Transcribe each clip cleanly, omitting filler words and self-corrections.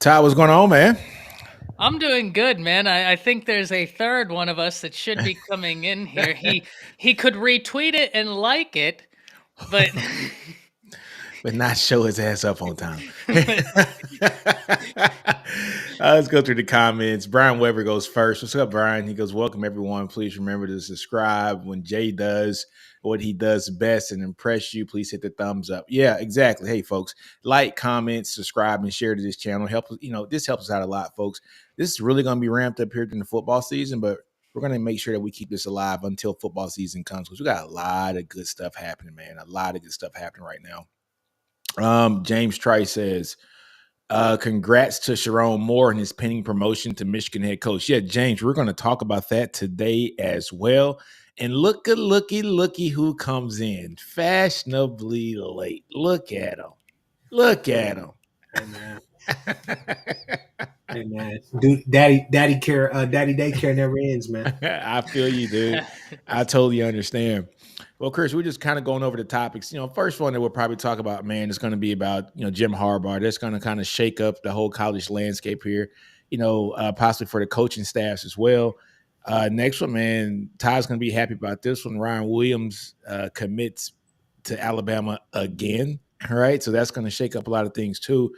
Ty, what's going on, man? I'm doing good, man. I think there's a third one of us that should be coming in here. He could retweet it and like it, but But not show his ass up on time. but Let's go through the comments. Brian Weber goes first. What's up, Brian? He goes, welcome, everyone. Please remember to subscribe. When Jay does what he does best and impress you, please hit the thumbs up. Yeah, exactly. Hey, folks, like, comment, subscribe, and share to this channel. This helps us out a lot, folks. This is really going to be ramped up here during the football season, but we're going to make sure that we keep this alive until football season comes because we got a lot of good stuff happening, man. A lot of good stuff happening right now. James Trice says, congrats to Chiron Moore and his pending promotion to Michigan head coach. Yeah, James, we're going to talk about that today as well. And looky who comes in fashionably late. Look at him. Look at him. Hey man, hey man, dude, daddy care, daddy daycare never ends, man. I feel you, dude. I totally understand. Well, Chris, we're just kind of going over the topics. First one that we'll probably talk about, man, is going to be about Jim Harbaugh. That's going to kind of shake up the whole college landscape here. Possibly for the coaching staffs as well. Next one, man, Ty's going to be happy about this one. Ryan Williams commits to Alabama again. All right, so that's going to shake up a lot of things too.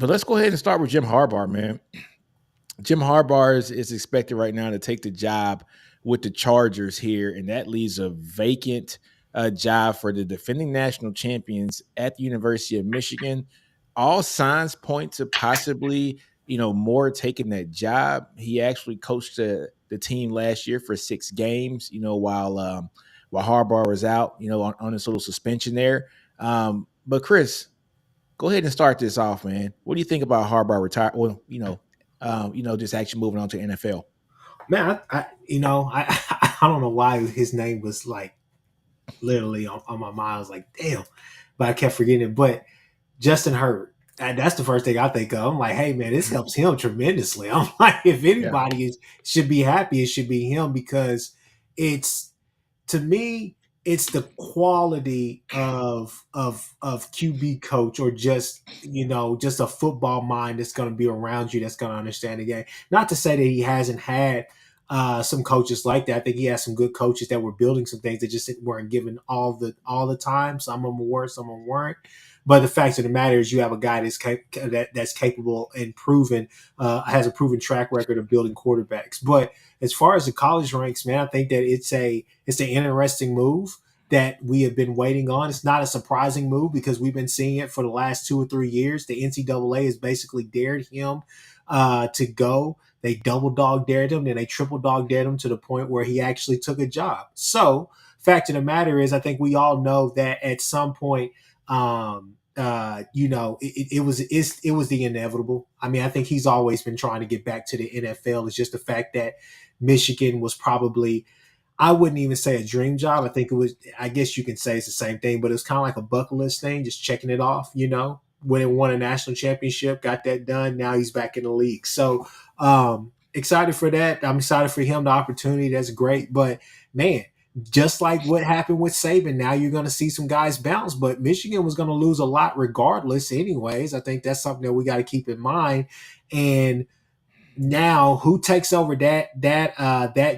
But let's go ahead and start with Jim Harbaugh, man. Jim Harbaugh is expected right now to take the job with the Chargers here, and that leaves a vacant job for the defending national champions at the University of Michigan. All signs point to possibly, Moore taking that job. He actually coached the team last year for 6 games, while Harbaugh was out, on this little suspension there. But Chris, go ahead and start this off, man. What do you think about Harbaugh retire? Well, just actually moving on to NFL. Man, I don't know why his name was like literally on my mind. I was like, damn, but I kept forgetting it. But Justin Herbert, and that's the first thing I think of. I'm like, hey man, this helps him tremendously. I'm like, if Yeah. anybody should be happy, it should be him because it's to me, it's the quality of QB coach or just a football mind that's going to be around you that's going to understand the game. Not to say that he hasn't had some coaches like that. I think he has some good coaches that were building some things that just weren't given all the time. Some of them were, some of them weren't. But the fact of the matter is, you have a guy that's capable and proven has a proven track record of building quarterbacks. But as far as the college ranks, man, I think that it's an interesting move that we have been waiting on. It's not a surprising move because we've been seeing it for the last 2 or 3 years. The NCAA has basically dared him to go. They double dog dared him, then they triple dog dared him to the point where he actually took a job. So, fact of the matter is, I think we all know that at some point, it was the inevitable. I mean, I think he's always been trying to get back to the NFL. It's just the fact that Michigan was probably, I wouldn't even say a dream job. I think it was, I guess you can say it's the same thing, but it's kind of like a bucket list thing, just checking it off, when it won a national championship, got that done. Now he's back in the league. So, excited for that. I'm excited for him, the opportunity. That's great. But man, just like what happened with Saban, now you're going to see some guys bounce, but Michigan was going to lose a lot regardless anyways. I think that's something that we got to keep in mind. And now who takes over that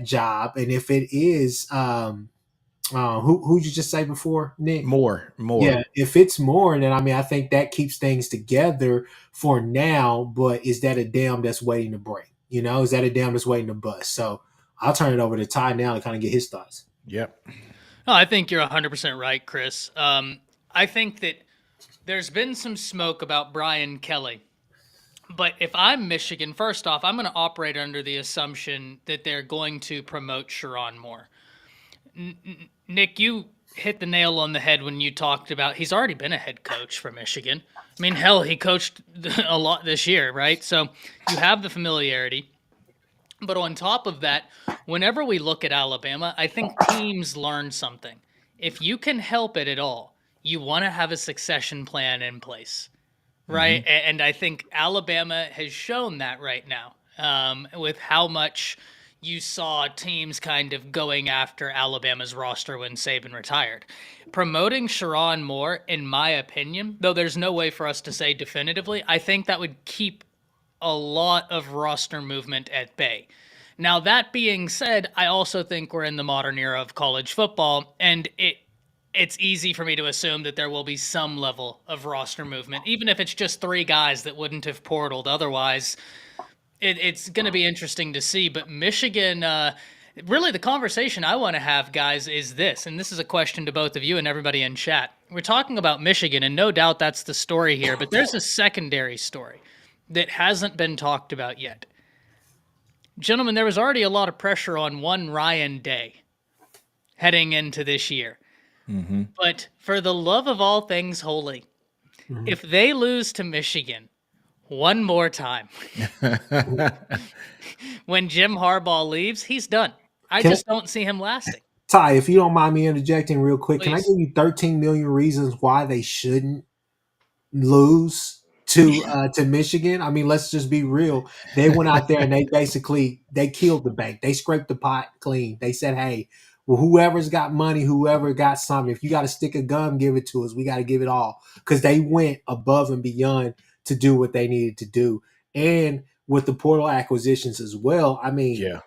job? And if it is, who'd you just say before, Nick? More. Yeah, if it's more, then I mean, I think that keeps things together for now. But is that a dam that's waiting to break? Is that a dam that's waiting to bust? So I'll turn it over to Ty now to kind of get his thoughts. Yep. no, I think you're 100% right, Chris. I think that there's been some smoke about Brian Kelly. But if I'm Michigan, first off, I'm going to operate under the assumption that they're going to promote Chiron Moore. Nick, you hit the nail on the head when you talked about he's already been a head coach for Michigan. I mean, hell, he coached a lot this year, right? So you have the familiarity. But on top of that, whenever we look at Alabama, I think teams learn something. If you can help it at all, you want to have a succession plan in place, right? And I think Alabama has shown that right now with how much you saw teams kind of going after Alabama's roster when Saban retired. Promoting Chiron Moore, in my opinion, though there's no way for us to say definitively, I think that would keep a lot of roster movement at bay. Now, that being said, I also think we're in the modern era of college football, and it's easy for me to assume that there will be some level of roster movement, even if it's just 3 guys that wouldn't have portaled otherwise. It's going to be interesting to see. But Michigan, really, the conversation I want to have, guys, is this, and this is a question to both of you and everybody in chat. We're talking about Michigan, and no doubt that's the story here, but there's a secondary story that hasn't been talked about yet. Gentlemen, there was already a lot of pressure on one Ryan Day heading into this year. Mm-hmm. But for the love of all things holy, if they lose to Michigan one more time, when Jim Harbaugh leaves, he's done. I just don't see him lasting. Ty, if you don't mind me interjecting real quick, can I Please. give you 13 million reasons why they shouldn't lose to Michigan? I mean, let's just be real. They went out there and they killed the bank. They scraped the pot clean. They said, "Hey, well, whoever's got money, whoever got something, if you got to stick a gun, give it to us. We got to give it all." Because they went above and beyond to do what they needed to do, and with the portal acquisitions as well. I mean, Yeah.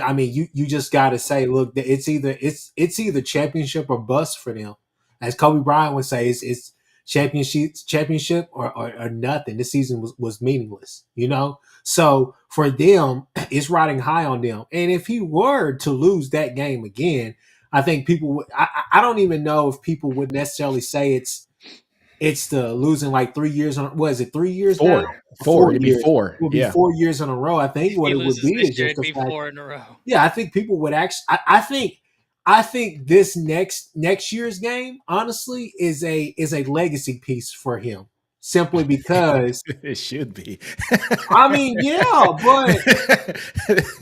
I mean, you just got to say, look, it's either championship or bust for them. As Kobe Bryant would say, it's championship or nothing. This season was meaningless, you know. So for them, it's riding high on them. And if he were to lose that game again, I think people would. I don't even know if people would necessarily say it's the losing like 3 years on. What is it? 3 years now? 4. It'd be years. 4. It would be Yeah. 4 years in a row. I think If what he it would loses be this is year, just it'd the be fact. 4 in a row. Yeah, I think people would actually. I think this next year's game, honestly, is a legacy piece for him. Simply because, It should be. I mean, yeah, but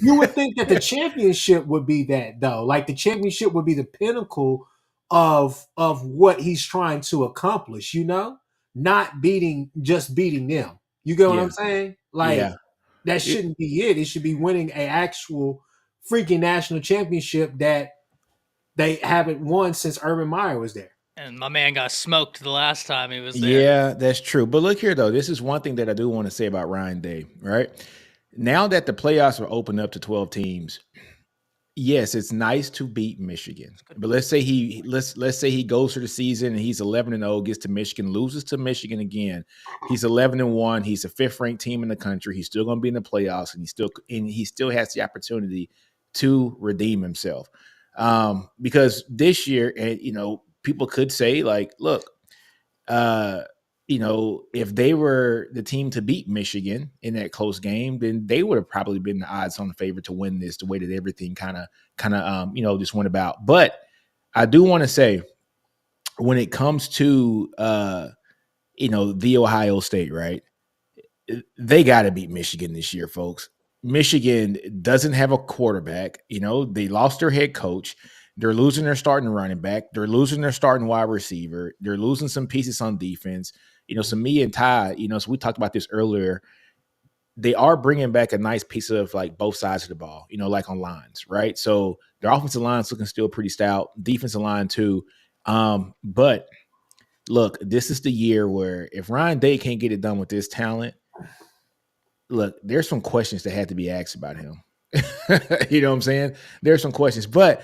you would think that the championship would be that though. Like the championship would be the pinnacle of what he's trying to accomplish. You know, not beating them. You get what I'm Yeah. saying? Like Yeah. that It- shouldn't be it. It should be winning a actual freaking national championship that they haven't won since Urban Meyer was there. And my man got smoked the last time he was there. Yeah, that's true. But look here, though. This is one thing that I do want to say about Ryan Day, right? Now that the playoffs are open up to 12 teams, yes, it's nice to beat Michigan. But let's say let's say he goes through the season and he's 11-0, gets to Michigan, loses to Michigan again. He's 11-1. He's a 5th ranked team in the country. He's still going to be in the playoffs, and he still has the opportunity to redeem himself. Because this year, and people could say like, look, if they were the team to beat Michigan in that close game, then they would have probably been the odds-on favorite to win this. The way that everything kind of just went about. But I do want to say, when it comes to the Ohio State, right? They got to beat Michigan this year, folks. Michigan doesn't have a quarterback. They lost their head coach. They're losing their starting running back. They're losing their starting wide receiver. They're losing some pieces on defense. So me and Ty, so we talked about this earlier. They are bringing back a nice piece of like both sides of the ball, like on lines, right? So their offensive line's looking still pretty stout. Defensive line too. But look, this is the year where if Ryan Day can't get it done with this talent, look, there's some questions that had to be asked about him. You know what I'm saying? There's some questions. But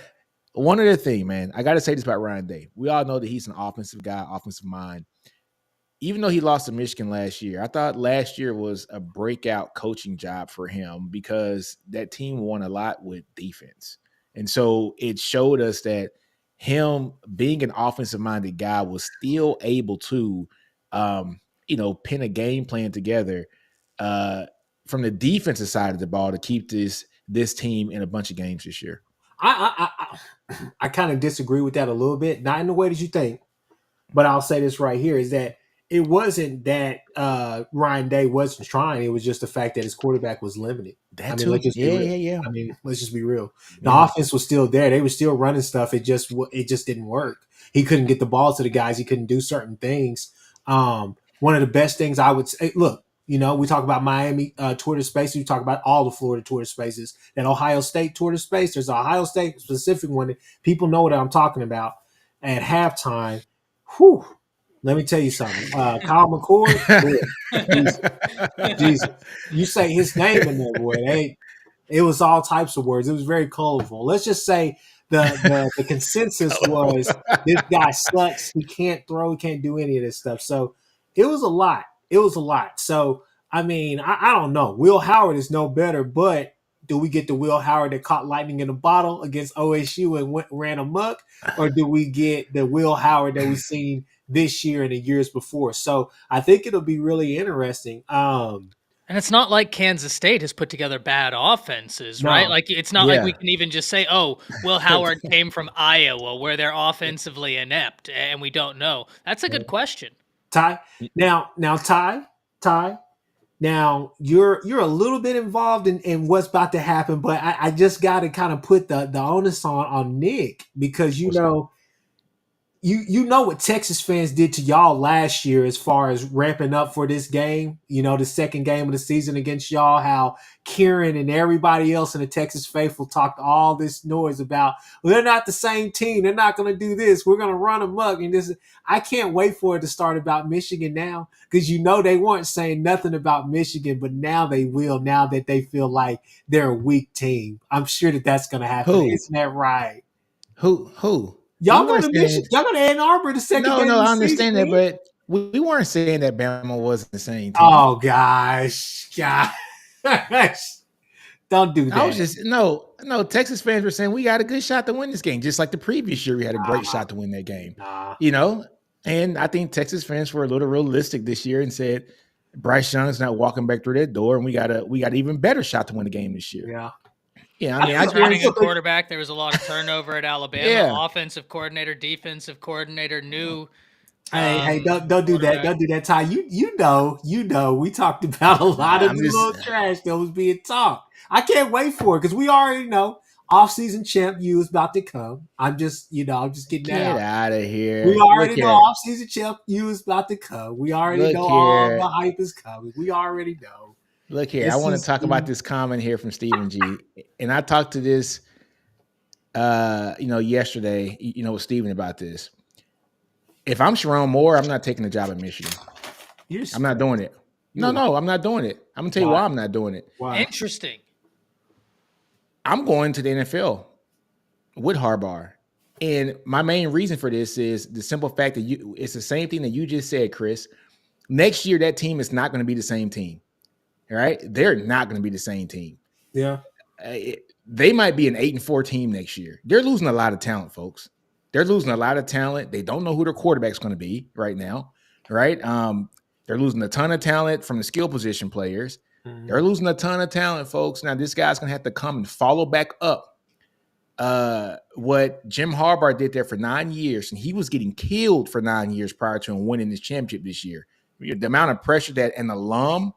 one other thing, man, I got to say this about Ryan Day. We all know that he's an offensive guy, offensive mind. Even though he lost to Michigan last year, I thought last year was a breakout coaching job for him because that team won a lot with defense. And so it showed us that him being an offensive-minded guy was still able to, pin a game plan together from the defensive side of the ball to keep this team in a bunch of games this year. I kind of disagree with that a little bit, not in the way that you think, but I'll say this right here is that it wasn't that Ryan Day wasn't trying. It was just the fact that his quarterback was limited. Let's just be real. Yeah. I mean, let's just be real. The offense was still there. They were still running stuff. It just didn't work. He couldn't get the ball to the guys. He couldn't do certain things. One of the best things I would say, look, we talk about Miami Twitter space. We talk about all the Florida Twitter spaces. That Ohio State Twitter space. There's an Ohio State specific one that people know what I'm talking about. At halftime, whew, Let me tell you something. Kyle McCord, Jesus, Jesus. You say his name in there, boy. It was all types of words. It was very colorful. Let's just say the consensus was this guy sucks. He can't throw. He can't do any of this stuff. So it was a lot. It was a lot. So I mean, I don't know. Will Howard is no better, but do we get the Will Howard that caught lightning in a bottle against OSU and ran amok, or do we get the Will Howard that we've seen this year and the years before? So I think it'll be really interesting. And it's not like Kansas State has put together bad offenses, No. right? Like it's not like we Yeah. can even just say, "Oh, Will Howard came from Iowa, where they're offensively inept," and we don't know. That's a good question. Ty. Now, Ty. Now you're a little bit involved in what's about to happen, but I just got to kind of put the onus on Nick because What's that? you know what Texas fans did to y'all last year as far as ramping up for this game, the second game of the season against y'all, how Kieran and everybody else in the Texas faithful talked all this noise about, well, they're not the same team. They're not going to do this. We're going to run amok. And this, I can't wait for it to start about Michigan now because they weren't saying nothing about Michigan, but now they will, now that they feel like they're a weak team. I'm sure that's going to happen. Who? Isn't that right? Who? Y'all go to Michigan. Y'all go to Ann Arbor the second game. No, of the I understand season, that, but we weren't saying that Bama wasn't the same team. Oh gosh. Don't do that. I was just no. Texas fans were saying we got a good shot to win this game, just like the previous year we had a great shot to win that game. And I think Texas fans were a little realistic this year and said Bryce Young's not walking back through that door, and we got an even better shot to win the game this year. Yeah. I mean, I Running a quarterback. There was a lot of turnover at Alabama. Yeah. Offensive coordinator, defensive coordinator, new. Hey, don't do that. Don't do that, Ty. You know. We talked about a lot of little trash that was being talked. I can't wait for it because we already know off-season champ U is about to come. I'm just getting that Get out of here. We already know off-season champ U is about to come. We already know all the hype is coming. We already know. Look here, I want to talk about this comment here from Stephen G. And I talked to this, yesterday, with Stephen about this. If I'm Chiron Moore, I'm not taking the job at Michigan. I'm not doing it. No, I'm not doing it. I'm going to tell you why I'm not doing it. Why? Interesting. I'm going to the NFL with Harbaugh. And my main reason for this is the simple fact that it's the same thing that you just said, Chris. Next year, that team is not going to be the same team. All right? They're not going to be the same team. Yeah. They might be an 8-4 team next year. They're losing a lot of talent, folks. They're losing a lot of talent. They don't know who their quarterback's going to be right now, right? They're losing a ton of talent from the skill position players. Mm-hmm. They're losing a ton of talent, folks. Now, this guy's going to have to come and follow back up what Jim Harbaugh did there for 9 years, and he was getting killed for 9 years prior to him winning this championship this year. The amount of pressure that an alum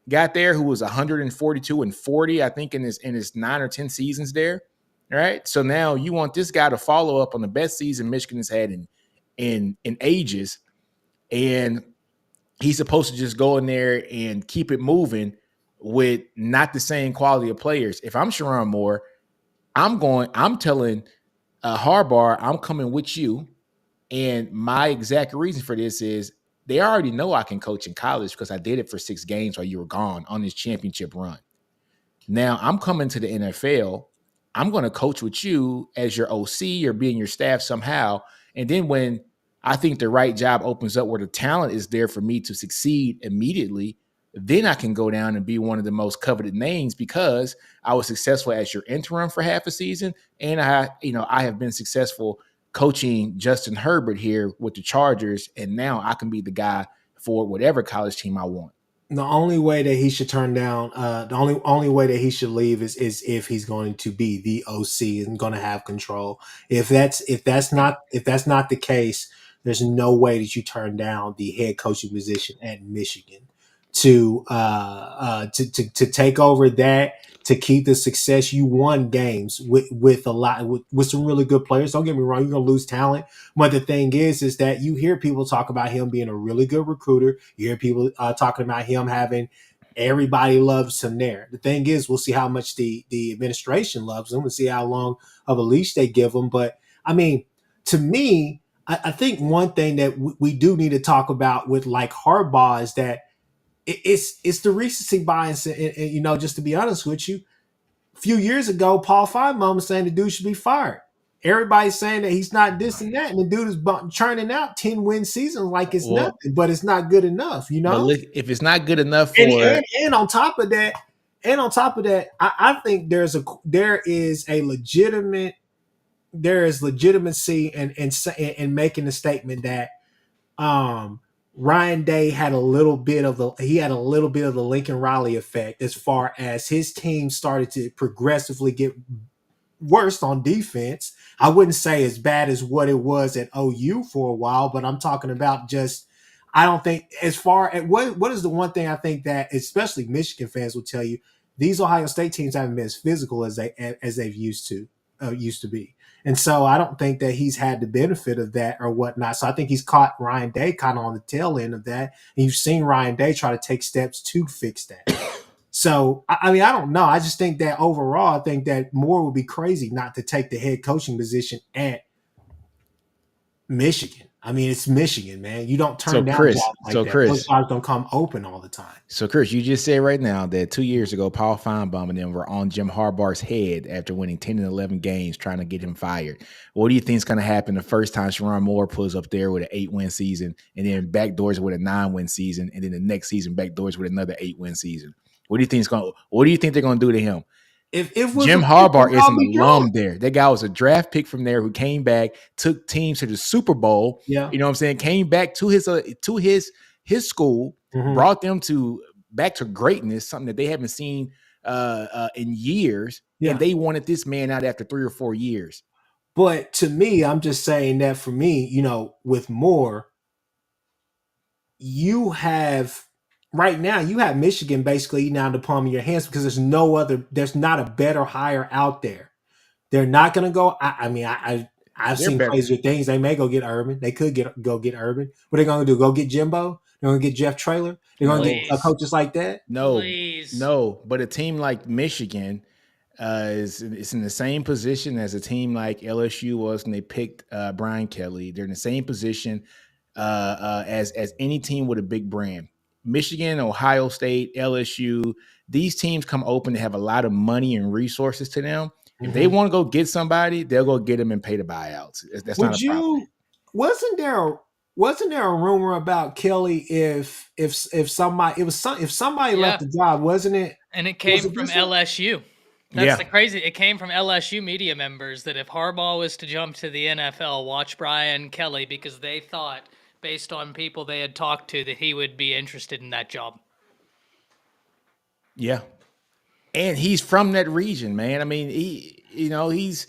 got there who was 142-40, I think, in his 9 or 10 seasons there. All right. So now you want this guy to follow up on the best season Michigan has had in ages. And he's supposed to just go in there and keep it moving with not the same quality of players. If I'm Chiron Moore, I'm telling Harbaugh, I'm coming with you. And my exact reason for this is they already know I can coach in college because I did it for 6 games while you were gone on this championship run. Now I'm coming to the NFL. I'm going to coach with you as your OC or being your staff somehow. And then when I think the right job opens up where the talent is there for me to succeed immediately, then I can go down and be one of the most coveted names because I was successful as your interim for half a season. And I have been successful coaching Justin Herbert here with the Chargers. And now I can be the guy for whatever college team I want. The only way that he should turn down, the only way that he should leave is if he's going to be the OC and going to have control. If that's not the case, there's no way that you turn down the head coaching position at Michigan to take over that, to keep the success. You won games with some really good players. Don't get me wrong, you're gonna lose talent. But the thing is that you hear people talk about him being a really good recruiter. You hear people talking about him having everybody loves him there. The thing is, we'll see how much the administration loves him and see how long of a leash they give him. But I mean, to me, I think one thing that we do need to talk about with like Harbaugh is that it's the recency bias, and you know, just to be honest with you, a few years ago, Paul Feinbaum was saying the dude should be fired. Everybody's saying that he's not this and that, and the dude is churning out 10-win seasons like it's Well, nothing, but it's not good enough, you but know. look, if it's not good enough And for and on top of that, I think there is legitimacy in making the statement that um, Ryan Day had a little bit of the Lincoln Riley effect as far as his team started to progressively get worse on defense. I wouldn't say as bad as what it was at OU for a while, but I'm talking about just I don't think as far as what is the one thing I think that especially Michigan fans will tell you, these Ohio State teams haven't been as physical as they've used to be. And so I don't think that he's had the benefit of that or whatnot. So I think he's caught Ryan Day kind of on the tail end of that. And you've seen Ryan Day try to take steps to fix that. So, I mean, I don't know. I just think that overall, I think that Moore would be crazy not to take the head coaching position at Michigan. I mean, it's Michigan, man. You don't turn down jobs like that. Those jobs don't come open all the time. So, Chris, you just said right now that 2 years ago, Paul Feinbaum and them were on Jim Harbaugh's head after winning 10 and 11 games trying to get him fired. What do you think is going to happen the first time Chiron Moore pulls up there with an 8-win season and then backdoors with a 9-win season and then the next season backdoors with another 8-win season? What do you think they're going to do to him? If Jim Harbaugh is an alum there. That guy was a draft pick from there who came back, took teams to the Super Bowl. Yeah. You know what I'm saying? Came back to his school, brought them back to greatness, something that they haven't seen in years. Yeah. And they wanted this man out after 3 or 4 years. But to me, I'm just saying that for me, you know, with Moore, right now you have Michigan basically now in the palm of your hands because there's not a better hire out there. They're not going to go. I've seen crazier things. They may go get Urban. They could go get Urban. What are they going to do? Go get Jimbo? They're going to get Jeff Traylor? They're going to get coaches like that? No. But a team like Michigan is in the same position as a team like LSU was when they picked Brian Kelly. They're in the same position as any team with a big brand. Michigan, Ohio State, LSU, these teams come open to have a lot of money and resources to them. If they want to go get somebody, they'll go get them and pay the buyouts. That's not a problem. Wasn't there a rumor about Kelly if somebody left the job, wasn't it? And it came from LSU. That's the crazy. It came from LSU media members that if Harbaugh was to jump to the NFL, watch Brian Kelly because they thought, based on people they had talked to, that he would be interested in that job. Yeah. And he's from that region, man. I mean, he's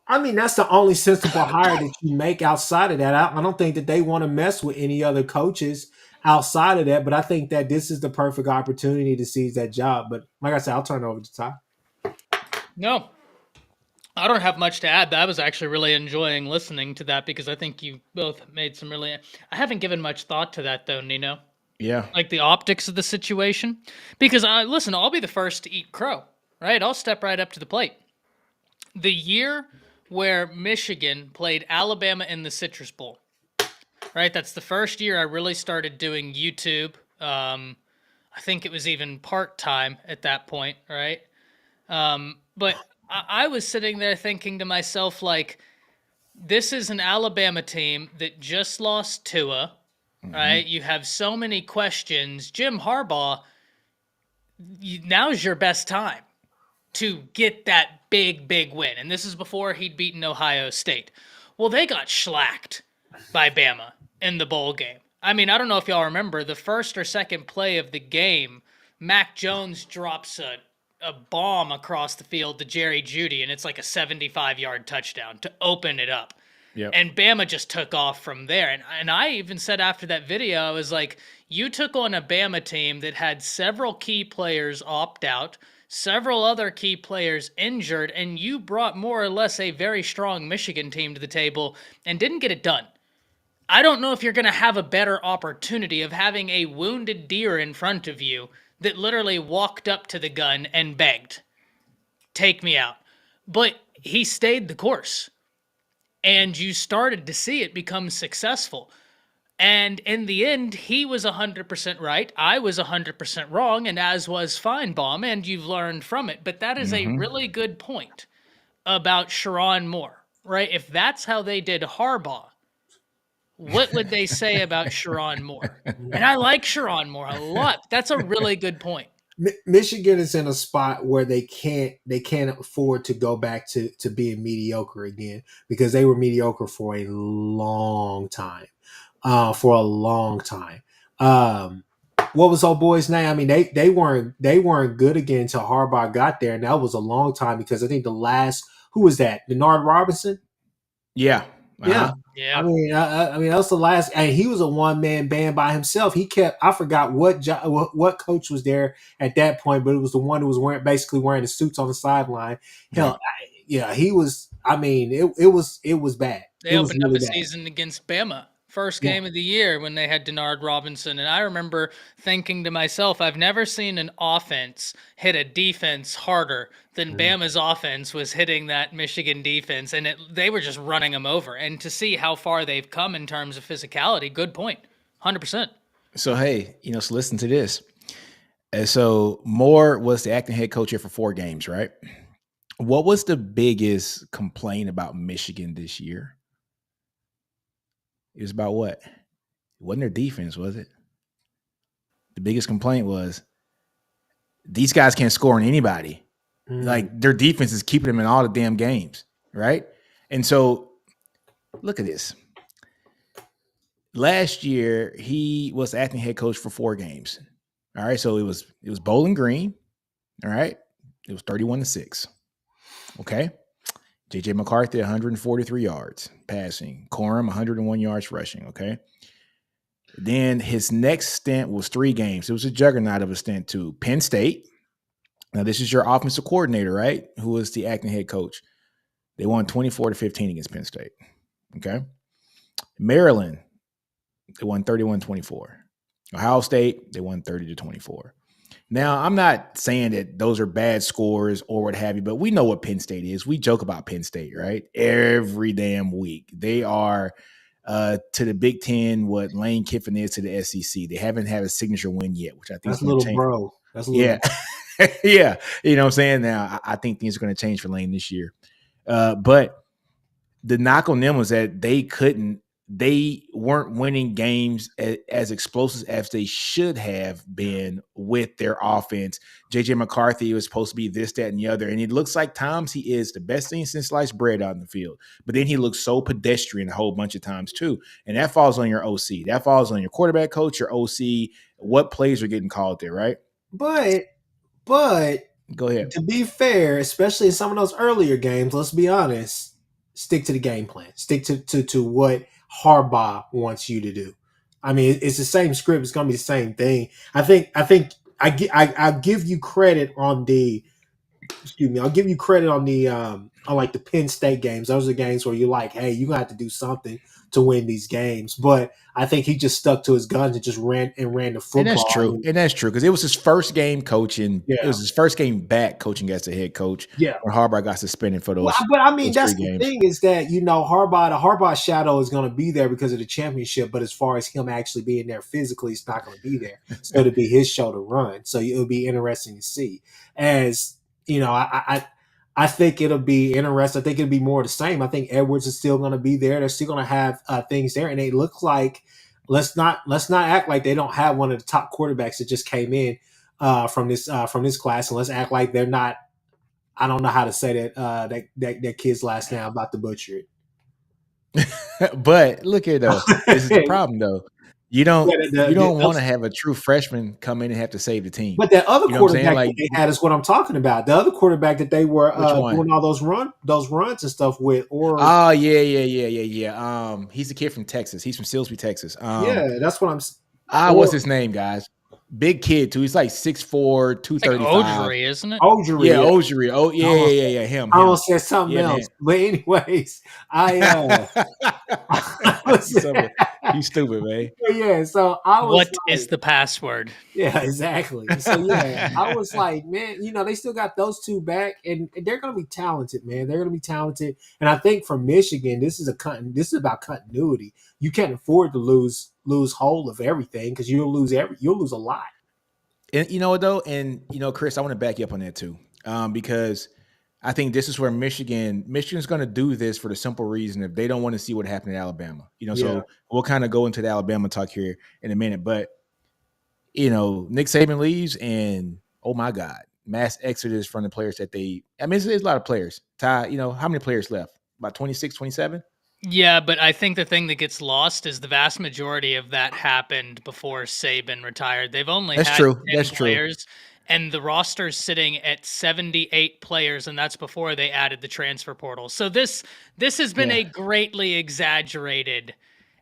that's the only sensible hire that you make outside of that. I don't think that they want to mess with any other coaches outside of that, but I think that this is the perfect opportunity to seize that job. But like I said, I'll turn it over to Ty. No, I don't have much to add. I was actually really enjoying listening to that because I think you both made some really... I haven't given much thought to that, though, Nino. Yeah. Like the optics of the situation. Because, listen, I'll be the first to eat crow, right? I'll step right up to the plate. The year where Michigan played Alabama in the Citrus Bowl, right? That's the first year I really started doing YouTube. I think it was even part-time at that point, right? But I was sitting there thinking to myself, like, this is an Alabama team that just lost Tua, right? You have so many questions. Jim Harbaugh, now's your best time to get that big win. And this is before he'd beaten Ohio State. Well, they got shellacked by Bama in the bowl game. I mean, I don't know if y'all remember, the first or second play of the game, Mac Jones drops a bomb across the field to Jerry Jeudy, and it's like a 75-yard touchdown to open it up. Yep. And Bama just took off from there. And I even said after that video, I was like, you took on a Bama team that had several key players opt out, several other key players injured, and you brought more or less a very strong Michigan team to the table and didn't get it done. I don't know if you're going to have a better opportunity of having a wounded deer in front of you that literally walked up to the gun and begged, take me out. But he stayed the course. and you started to see it become successful. And in the end, he was 100% right. I was 100% wrong, and as was Feinbaum, and you've learned from it. But that is a really good point about Chiron Moore, right? If that's how they did Harbaugh, what would they say about Chiron Moore? And I like Chiron Moore a lot. That's a really good point. Michigan is in a spot where they can't afford to go back to being mediocre again, because they were mediocre for a long time. For a long time. What was old boy's name? I mean, they weren't good again until Harbaugh got there, and that was a long time, because I think the last, who was that? Denard Robinson. Yeah. Yeah. Yeah. I mean, that was the last, and he was a one-man band by himself. He kept, I forgot what coach was there at that point, but it was the one who was basically wearing the suits on the sideline. Hell, he was. I mean, it was bad. They opened up the season against Bama. First game of the year when they had Denard Robinson. And I remember thinking to myself, I've never seen an offense hit a defense harder than Bama's offense was hitting that Michigan defense. And they were just running them over. And to see how far they've come in terms of physicality, good point. 100%. So, hey, so listen to this. And so Moore was the acting head coach here for 4 games, right? What was the biggest complaint about Michigan this year? It was about what? It wasn't their defense, was it? The biggest complaint was these guys can't score on anybody. Like, their defense is keeping them in all the damn games, right? And so look at this. Last year, he was the acting head coach for 4 games. All right, so it was Bowling Green. All right, it was 31-6. Okay. J.J. McCarthy, 143 yards passing. Corum, 101 yards rushing, okay? Then his next stint was 3 games. It was a juggernaut of a stint, too. Penn State. Now, this is your offensive coordinator, right, who was the acting head coach. They won 24-15 against Penn State, okay? Maryland, they won 31-24. Ohio State, they won 30-24. Now, I'm not saying that those are bad scores or what have you, but we know what Penn State is. We joke about Penn State, right? Every damn week. They are to the Big Ten what Lane Kiffin is to the SEC. They haven't had a signature win yet, which I think that's a little bro. That's a little yeah. You know what I'm saying? Now, I think things are going to change for Lane this year. But the knock on them was that they weren't winning games as explosive as they should have been with their offense. J.J. McCarthy was supposed to be this, that, and the other. And it looks like times he is the best thing since sliced bread out in the field. But then he looks so pedestrian a whole bunch of times too. And that falls on your OC. That falls on your quarterback coach, your OC, what plays are getting called there, right? But go ahead. To be fair, especially in some of those earlier games, let's be honest, stick to the game plan. Stick to what Harbaugh wants you to do. I mean, it's the same script. It's going to be the same thing. I give you credit on the. Excuse me. I'll give you credit on the on like the Penn State games. Those are games where you're like, hey, you're gonna have to do something to win these games. But I think he just stuck to his guns and just ran the football. And that's true because it was his first game coaching. Yeah. It was his first game back coaching as the head coach. Yeah, when Harbaugh got suspended for those. Well, but I mean, that's the thing is that the Harbaugh shadow is going to be there because of the championship. But as far as him actually being there physically, it's not going to be there. So it'll be his show to run. So it'll be interesting to see. As I think it'll be interesting. I think it'll be more of the same. I think Edwards is still going to be there. They're still going to have things there, and they look like let's not act like they don't have one of the top quarterbacks that just came in from this class, and let's act like they're not. I don't know how to say that kid's last name. I'm about to butcher it. But look here, though. This is the problem, though. You don't want to have a true freshman come in and have to save the team. But that other quarterback that they had is what I'm talking about. The other quarterback that they were doing all those runs and stuff with. Yeah. He's a kid from Texas. He's from Silsbee, Texas. Yeah, that's what I'm. What's his name, guys? Big kid too. He's like 6'4", 235. Ogery, isn't it? Ogery. Yeah, Ogery. Oh, yeah. Him. I almost said something else. Man. But anyways, You stupid, man. Yeah, so I was What is the password? yeah, exactly. So yeah, I was like, man, they still got those two back, and they're going to be talented, man. They're going to be talented, and I think for Michigan, this is about continuity. You can't afford to lose hold of everything because you'll lose a lot. And you know what though, and Chris, I want to back you up on that too, because I think this is where Michigan's going to do this for the simple reason if they don't want to see what happened in Alabama. Yeah. So we'll kind of go into the Alabama talk here in a minute, but Nick Saban leaves, and oh my God, mass exodus from the players that there's a lot of players. Ty, how many players left? About 26, 27? Yeah, but I think the thing that gets lost is the vast majority of that happened before Saban retired. They've only That's had true. 10 That's players, true. and the roster's sitting at 78 players, and that's before they added the transfer portal. So this has been a greatly exaggerated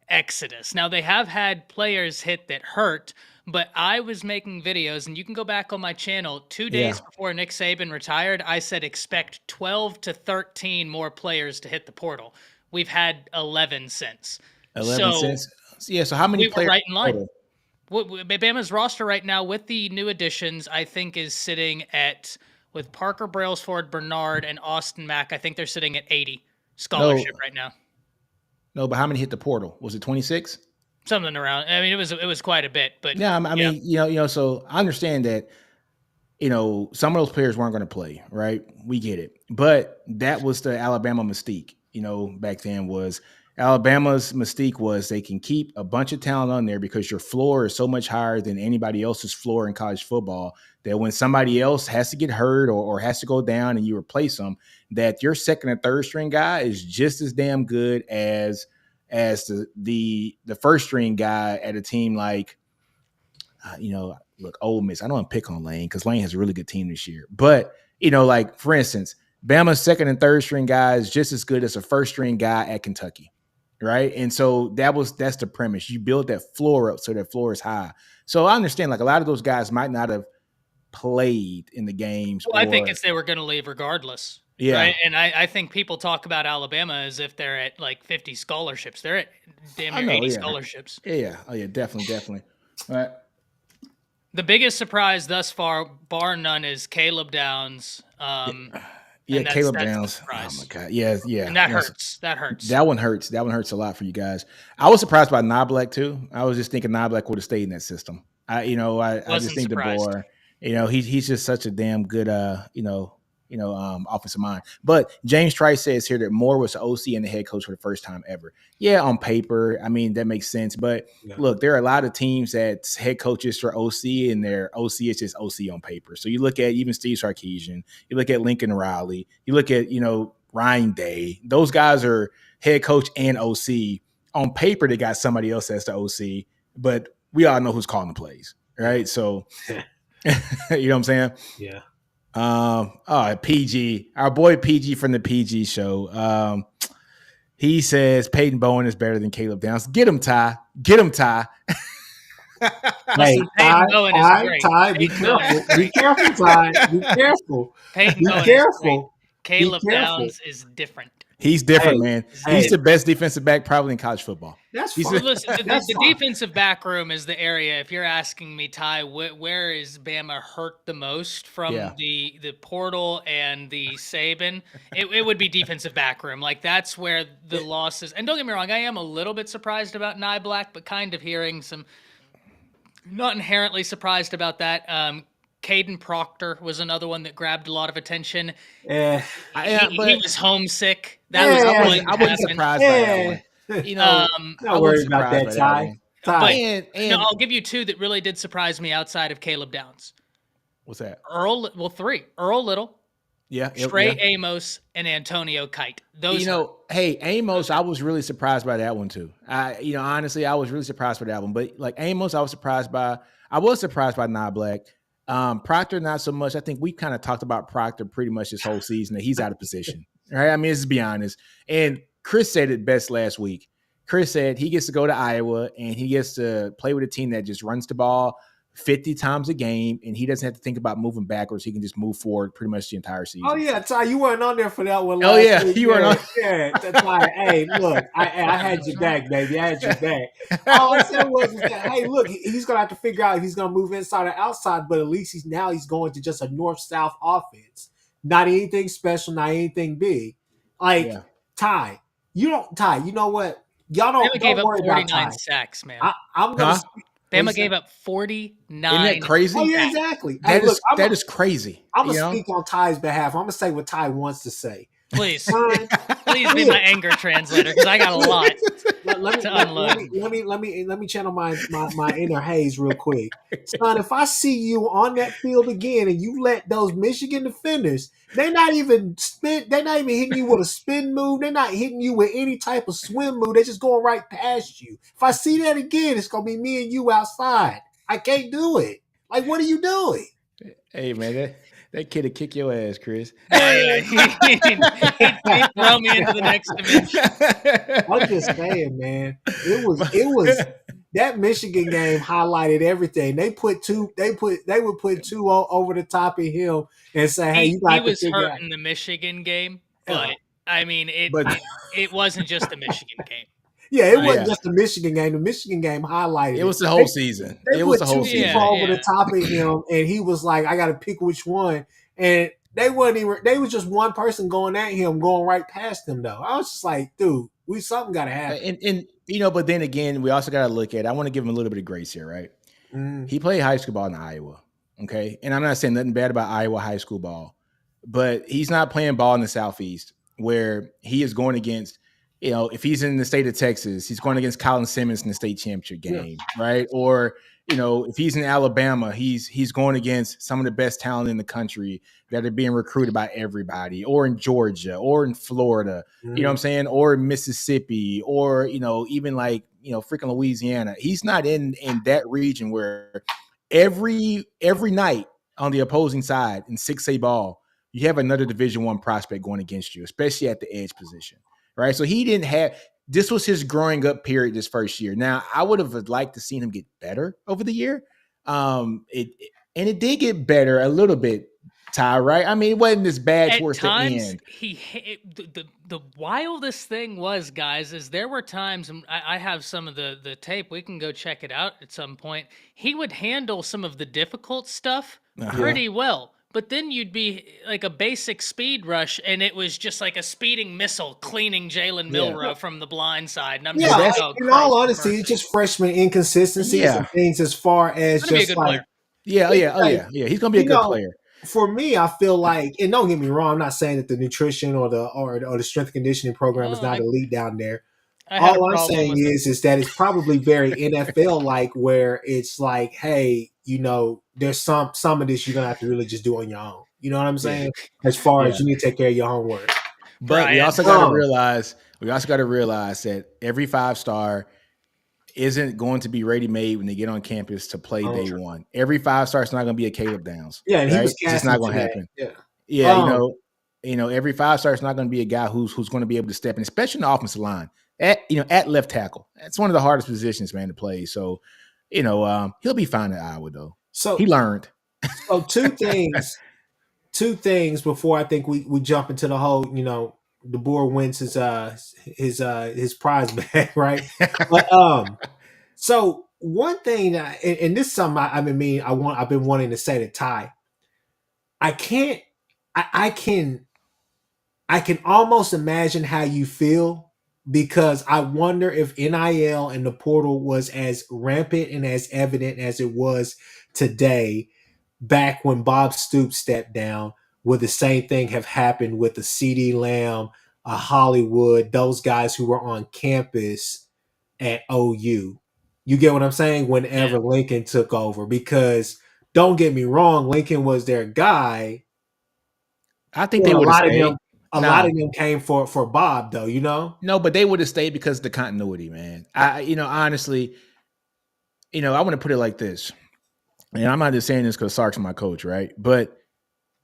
exodus. Now, they have had players hit that hurt, but I was making videos, and you can go back on my channel 2 days before Nick Saban retired. I said expect 12 to 13 more players to hit the portal. We've had 11 since. 11 cents. Yeah. So how many we were players? right in line. Bama's roster right now with the new additions, I think, is sitting at, with Parker Brailsford, Bernard, and Austin Mack, I think they're sitting at 80 scholarship right now. No, but how many hit the portal? Was it 26? Something around. I mean, it was quite a bit, but yeah. I mean, so I understand that. Some of those players weren't going to play, right? We get it, but that was the Alabama mystique. Back then was Alabama's mystique was they can keep a bunch of talent on there because your floor is so much higher than anybody else's floor in college football that when somebody else has to get hurt or has to go down and you replace them, that your second and third string guy is just as damn good as the first string guy at a team like, look, Ole Miss. I don't want to pick on Lane because Lane has a really good team this year. But, like, for instance, Bama's second and third string guy is just as good as a first string guy at Kentucky, right? And so that's the premise. You build that floor up so that floor is high. So I understand, like, a lot of those guys might not have played in the games. Well, I think they were going to leave regardless. Yeah. Right? And I think people talk about Alabama as if they're at, like, 50 scholarships. They're at damn near 80 scholarships. Yeah. Oh, yeah, definitely. All right. The biggest surprise thus far, bar none, is Caleb Downs. Caleb Downs. Oh my God. Yeah. And that hurts. That hurts. That one hurts. That one hurts a lot for you guys. I was surprised by Knoblauch too. I was just thinking Knoblauch would have stayed in that system. I just think DeBoer. He's just such a damn good offensive mind. But James Trice says here that Moore was the OC and the head coach for the first time ever. Yeah, on paper, I mean, that makes sense. But look, there are a lot of teams that's head coaches for OC, and their OC is just OC on paper. So you look at even Steve Sarkisian, you look at Lincoln Riley, you look at, Ryan Day. Those guys are head coach and OC. On paper, they got somebody else as the OC, but we all know who's calling the plays, right? So, you know what I'm saying? Yeah. PG, our boy PG from the PG show. He says Peyton Bowen is better than Caleb Downs. Get him, Ty. Hey, Ty, be careful. Be careful, Ty. Be careful. Peyton Be careful. Caleb Downs is different. He's different, man. He's the best defensive back probably in college football. That's fine. Listen, the defensive back room is the area. If you're asking me, Ty, where is Bama hurt the most from the portal and the Saban? It would be defensive back room. Like, that's where the losses. And don't get me wrong, I am a little bit surprised about Knoblauch, but kind of hearing some. Not inherently surprised about that. Caden Proctor was another one that grabbed a lot of attention. He was homesick. I wasn't surprised by that one. Not worried about that, Ty. I'll give you two that really did surprise me outside of Caleb Downs. What's that? Three. Earl Little. Yeah. Trey Amos and Antonio Kite. Those. Amos, I was really surprised by that one too. Honestly, I was really surprised by that one. But like Amos, I was surprised by Knoblauch. Proctor, not so much. I think we kind of talked about Proctor pretty much this whole season that he's out of position. Right? I mean, let's be honest. And Chris said it best last week. Chris said he gets to go to Iowa and he gets to play with a team that just runs the ball, 50 times a game, and he doesn't have to think about moving backwards. He can just move forward pretty much the entire season. Oh yeah, Ty, you weren't on there for that one. Oh yeah, week. you weren't on. Yeah, Ty. Hey, look, I had your back, baby. I had your back. All I said was that, hey, look, he's gonna have to figure out if he's gonna move inside or outside. But at least he's going to just a north-south offense. Not anything special, not anything big. Like Ty, you know what? Y'all don't worry about Ty. 49 sacks, man. I'm gonna. Bama gave up 49. Isn't that crazy? Oh, yeah, exactly. That is crazy. I'm going to speak on Ty's behalf. I'm going to say what Ty wants to say. Please. Please be my anger translator, because I got a lot to unload. Let me channel my inner Hayes real quick. Son, if I see you on that field again and you let those Michigan defenders, they're not even hitting you with a spin move. They're not hitting you with any type of swim move. They're just going right past you. If I see that again, it's going to be me and you outside. I can't do it. Like, what are you doing? Hey, man, that kid would kick your ass, Chris. Oh, yeah. He'd throw me into the next dimension. I'm just saying, man. It was that Michigan game highlighted everything. They would put two over the top of him and say, "Hey, you got to figure out." He was hurt in the Michigan game, but I mean, it wasn't just the Michigan game. Yeah, it wasn't just the Michigan game. The Michigan game highlighted it. It was the whole season. It was the whole season. Over the top of him, and he was like, "I got to pick which one." And they was just one person going at him, going right past him. Though I was just like, "Dude, something got to happen." And but then again, we also got to look at. I want to give him a little bit of grace here, right? He played high school ball in Iowa, okay, and I'm not saying nothing bad about Iowa high school ball, but he's not playing ball in the Southeast where he is going against. If he's in the state of Texas, he's going against Colin Simmons in the state championship game, right? Or, if he's in Alabama, he's going against some of the best talent in the country that are being recruited by everybody, or in Georgia, or in Florida, you know what I'm saying? Or in Mississippi, or, even like, freaking Louisiana. He's not in that region where every night on the opposing side in 6A ball, you have another Division I prospect going against you, especially at the edge position. Right. So he didn't have this was his growing up period this first year. Now, I would have liked to seen him get better over the year. It did get better a little bit, Ty, right? I mean, it wasn't as bad towards the end. The wildest thing was, guys, is there were times, and I have some of the tape. We can go check it out at some point. He would handle some of the difficult stuff pretty well. But then you'd be like a basic speed rush, and it was just like a speeding missile cleaning Jalen Milroe from the blind side. And I'm just like, in all honesty, it's just freshman inconsistencies and things as far as just like, he's gonna be a good player. For me, I feel like, and don't get me wrong, I'm not saying that the nutrition or the strength and conditioning program is not elite down there. All I'm saying is that it's probably very NFL like, where it's like, hey, there's some of this you're gonna have to really just do on your own. You know what I'm saying? As far as you need to take care of your homework. But we also got to realize that every 5-star isn't going to be ready-made when they get on campus to play day one. Every 5-star is not going to be a Caleb Downs. Yeah, and right? he was it's not going to happen. Every 5-star is not going to be a guy who's going to be able to step in, especially in the offensive line at left tackle. It's one of the hardest positions, man, to play. So, he'll be fine at Iowa though. So he learned. So two things before I think we jump into the whole, DeBoer wins his prize bag, right? But so one thing, and this is something I've been wanting to say to Ty. I can almost imagine how you feel, because I wonder if NIL and the portal was as rampant and as evident as it was today, back when Bob Stoops stepped down. Would the same thing have happened with a CeeDee Lamb, a Hollywood, those guys who were on campus at OU? You get what I'm saying? Whenever Lincoln took over, because don't get me wrong, Lincoln was their guy. I think they would have stayed. A lot of them came for Bob, though, No, but they would have stayed because of the continuity, man. Honestly, I want to put it like this. And I'm not just saying this because Sark's my coach, right? But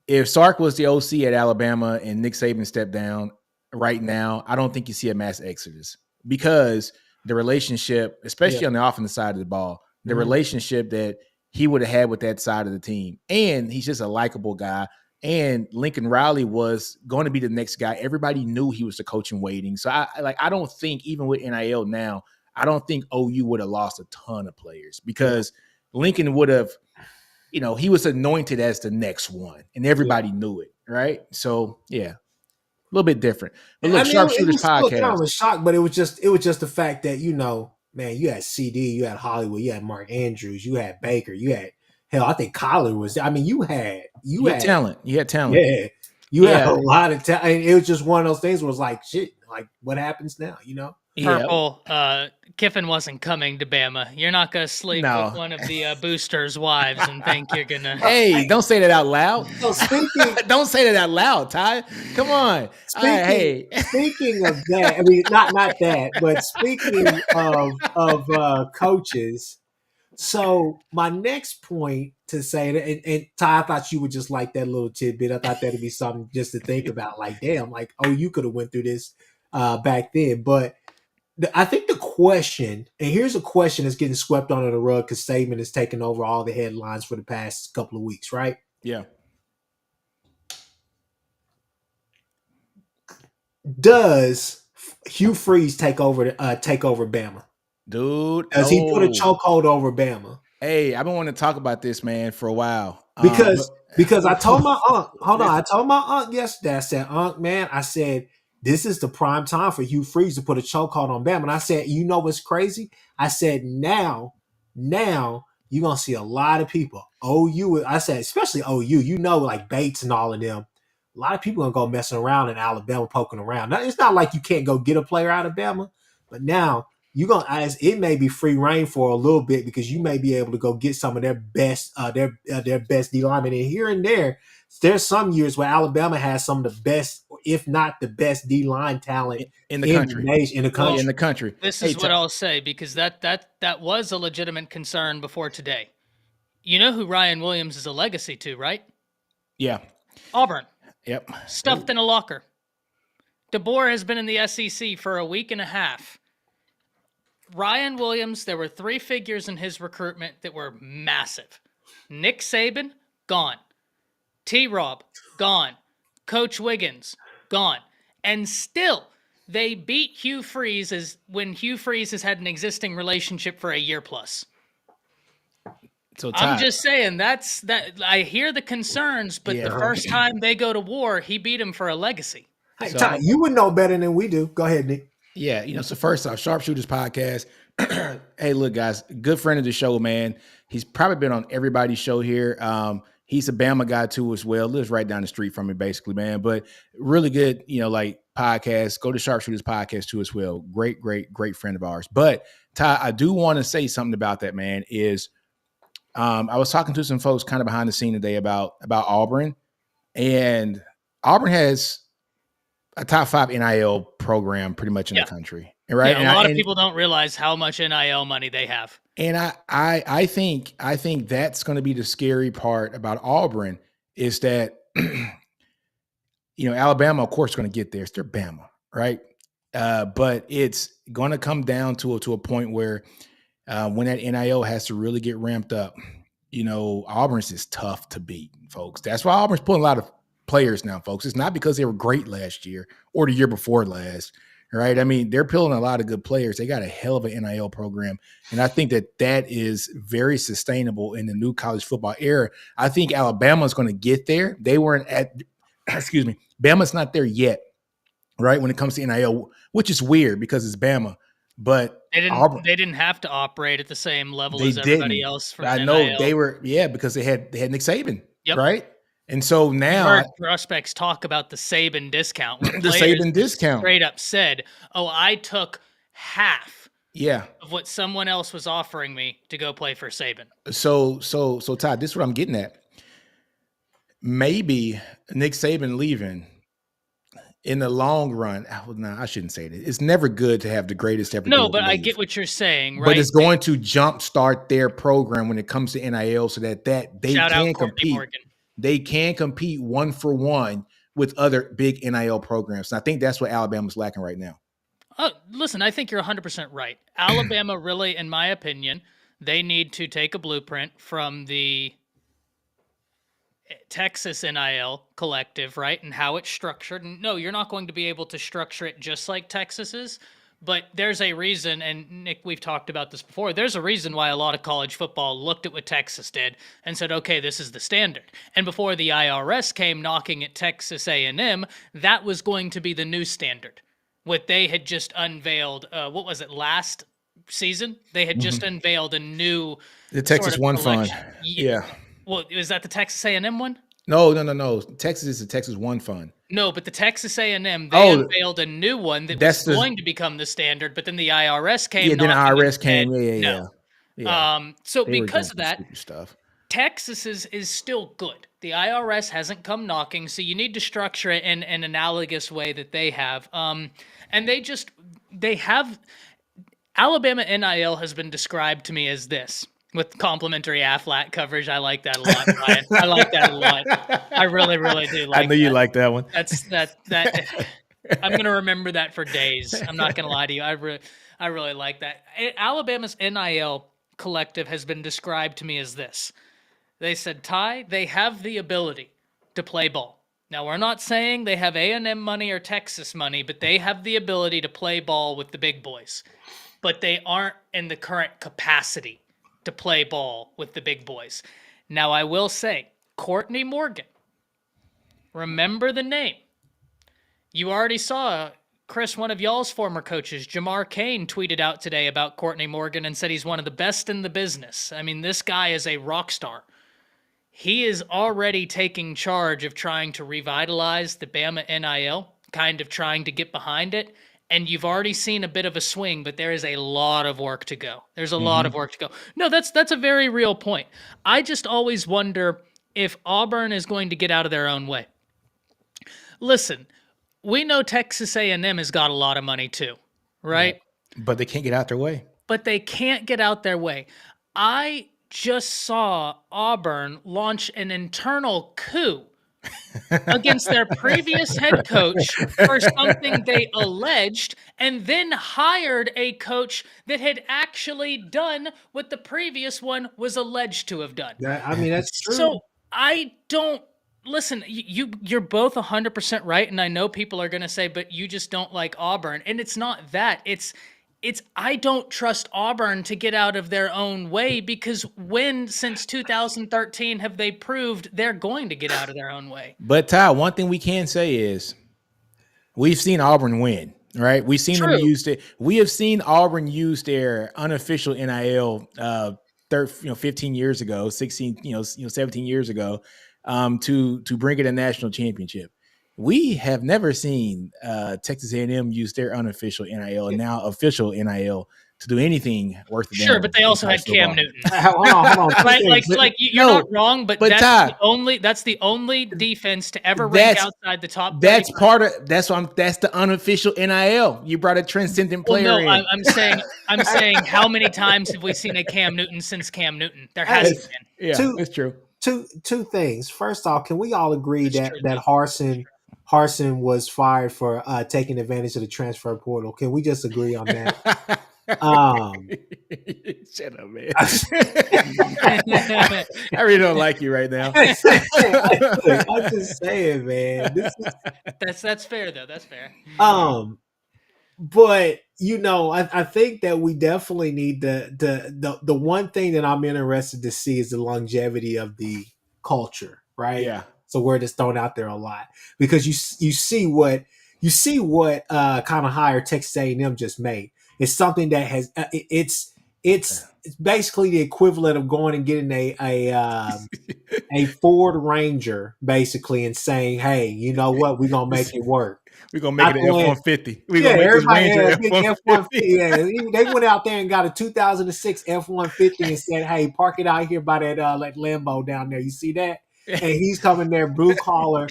if Sark was the OC at Alabama and Nick Saban stepped down right now, I don't think you see a mass exodus, because the relationship, especially on the offensive side of the ball, the relationship that he would have had with that side of the team. And he's just a likable guy. And Lincoln Riley was going to be the next guy. Everybody knew he was the coach in waiting. So I don't think, even with NIL now, I don't think OU would have lost a ton of players because Lincoln would have, he was anointed as the next one, and everybody knew it, right? So yeah, a little bit different. But look, Sharpshooters Podcast. Kind of a shock, but it was just the fact that man, you had CD, you had Hollywood, you had Mark Andrews, you had Baker, you had I think Collar was there. I mean, you had talent. You had talent. Yeah, you had a lot of talent. It was just one of those things where it was like, shit, like what happens now? Purple, Kiffin wasn't coming to Bama. You're not going to sleep with one of the boosters' wives and think you're going to... Hey, don't say that out loud. Don't say that out loud, Ty. Come on. Speaking of that, I mean, not that, but speaking of coaches, so my next point to say, and Ty, I thought you would just like that little tidbit. I thought that'd be something just to think about. Like, damn, like, you could have went through this back then. But I think the question, and here's a question that's getting swept under the rug because Saban has taken over all the headlines for the past couple of weeks, right? Yeah. Does Hugh Freeze take over Bama? Dude, does he put a chokehold over Bama? Hey, I've been wanting to talk about this, man, for a while. Because I told my aunt, I told my aunt yesterday, I said, Aunt, man, I said, this is the prime time for Hugh Freeze to put a chokehold on Bama. And I said, you know what's crazy? I said, now you're going to see a lot of people. OU, I said, especially OU, like Bates and all of them. A lot of people are going to go messing around in Alabama, poking around. Now, it's not like you can't go get a player out of Bama, but now you're going to, it may be free reign for a little bit because you may be able to go get some of their best, their best D linemen. And here and there's some years where Alabama has some of the best, if not the best D line talent in the country. In the country. This is what I'll say, because that was a legitimate concern before today. You know who Ryan Williams is a legacy to, right? Yeah. Auburn. Yep. Stuffed in a locker. DeBoer has been in the SEC for a week and a half. Ryan Williams, there were 3 figures in his recruitment that were massive. Nick Saban, gone. T-Rob, gone. Coach Wiggins, gone. And still, they beat Hugh Freeze when Hugh Freeze has had an existing relationship for a year plus. So I'm just saying that I hear the concerns, but the first time they go to war, he beat him for a legacy. Hey, Ty, you would know better than we do. Go ahead, Nick. Yeah, so first off, Sharpshooters Podcast. Hey, look, guys, good friend of the show, man. He's probably been on everybody's show here. He's a Bama guy too as well. Lives right down the street from me, basically, man. But really good, like podcast. Go to Sharpshooters Podcast too as well. Great friend of ours. But Ty, I do want to say something about that, man. Is I was talking to some folks kind of behind the scene today about Auburn, and Auburn has a top 5 NIL program pretty much in the country, right? Yeah, a lot of people don't realize how much NIL money they have. And I think that's going to be the scary part about Auburn is that Alabama, of course, is going to get there. It's their Bama, right? But it's going to come down to a point where when that NIL has to really get ramped up, Auburn's is tough to beat, folks. That's why Auburn's pulling a lot of players now, folks. It's not because they were great last year or the year before last, right? I mean, they're pulling a lot of good players. They got a hell of an NIL program, and I think that is very sustainable in the new college football era. I think Alabama's going to get there. They weren't Bama's not there yet, right, when it comes to NIL, which is weird because it's Bama. But they didn't have to operate at the same level as everybody else. For I know NIL. They were, because they had Nick Saban, right? And so now prospects talk about the Saban discount. The Saban discount straight up said, "Oh, I took half, of what someone else was offering me to go play for Saban." So Todd, this is what I'm getting at. Maybe Nick Saban leaving in the long run. No, I shouldn't say that. It's never good to have the greatest ever. No, but I get what you're saying, right? But it's going to jumpstart their program when it comes to NIL, so that they can compete. Morgan. They can compete 1-for-1 with other big NIL programs. And I think that's what Alabama's lacking right now. Listen, I think you're 100% right. Alabama really, in my opinion, they need to take a blueprint from the Texas NIL collective, right? And how it's structured. And no, you're not going to be able to structure it just like Texas's, but there's a reason, and Nick, we've talked about this before, there's a reason why a lot of college football looked at what Texas did and said, okay, this is the standard. And before the IRS came knocking at Texas A&M, that was going to be the new standard. What they had just unveiled, what was it, last season? They had just unveiled a new The Texas One Fund. collection. Yeah. Well, is that the Texas A&M one? No. Texas is the Texas One Fund. No, but the Texas A&M, they unveiled a new one that was going to become the standard, but then the IRS came. Yeah, then the IRS came. No. Yeah. So They were because doing of that, stupid stuff. Texas is still good. The IRS hasn't come knocking, so you need to structure it in an analogous way that they have. And they have Alabama NIL has been described to me as this. With complimentary AFLAT coverage, I like that a lot, Brian. I like that a lot. I really, really do like that. I knew you liked that one. That I'm going to remember that for days. I'm not going to lie to you. I really like that. Alabama's NIL collective has been described to me as this. They said, Ty, they have the ability to play ball. Now, we're not saying they have A&M money or Texas money, but they have the ability to play ball with the big boys. But they aren't in the current capacity to play ball with the big boys. Now, I will say, Courtney Morgan, remember the name. You already saw, Chris, one of y'all's former coaches, Jamar Kane, tweeted out today about Courtney Morgan and said he's one of the best in the business. I mean, this guy is a rock star. He is already taking charge of trying to revitalize the Bama NIL, kind of trying to get behind it. And you've already seen a bit of a swing, but there is a lot of work to go. There's a lot of work to go. No, that's a very real point. I just always wonder if Auburn is going to get out of their own way. Listen, we know Texas A&M has got a lot of money too, right? Yeah, but they can't get out their way. But they can't get out their way. I just saw Auburn launch an internal coup against their previous head coach for something they alleged, and then hired a coach that had actually done what the previous one was alleged to have done. That's true. So I don't listen. You're both 100% right, and I know people are going to say, but you just don't like Auburn, and it's not that. It's I don't trust Auburn to get out of their own way, because when since 2013 have they proved they're going to get out of their own way? But Ty, one thing we can say is we've seen Auburn win, right? We've seen them use it. We have seen Auburn use their unofficial NIL 15 years ago, 16, 17 years ago, to bring it a national championship. We have never seen Texas A&M use their unofficial NIL and now official NIL to do anything worth it. Sure, but they also had Cam Newton. Hold on. You're not wrong, but that's the only defense to ever rank outside the top 30. That's the unofficial NIL. You brought a transcendent player in. I'm saying how many times have we seen a Cam Newton since Cam Newton? There hasn't been. Yeah, it's true. Two things. First off, can we all agree that Harsin was fired for taking advantage of the transfer portal? Can we just agree on that? Shut up, man. I really don't like you right now. I'm just saying, man. That's fair, though. That's fair. But I think that we definitely need the one thing that I'm interested to see is the longevity of the culture, right? Yeah. So word is thrown out there a lot, because you see what kind of hire Texas A&M just made. It's something that has it's basically the equivalent of going and getting a Ford Ranger basically and saying, hey, you know what, we're gonna make it work. We're gonna make it an F-150. We're gonna make this Ranger F-150. Yeah, they went out there and got a 2006 F-150 and said, hey, park it out here by that Lambo down there. You see that? And he's coming there, blue collar,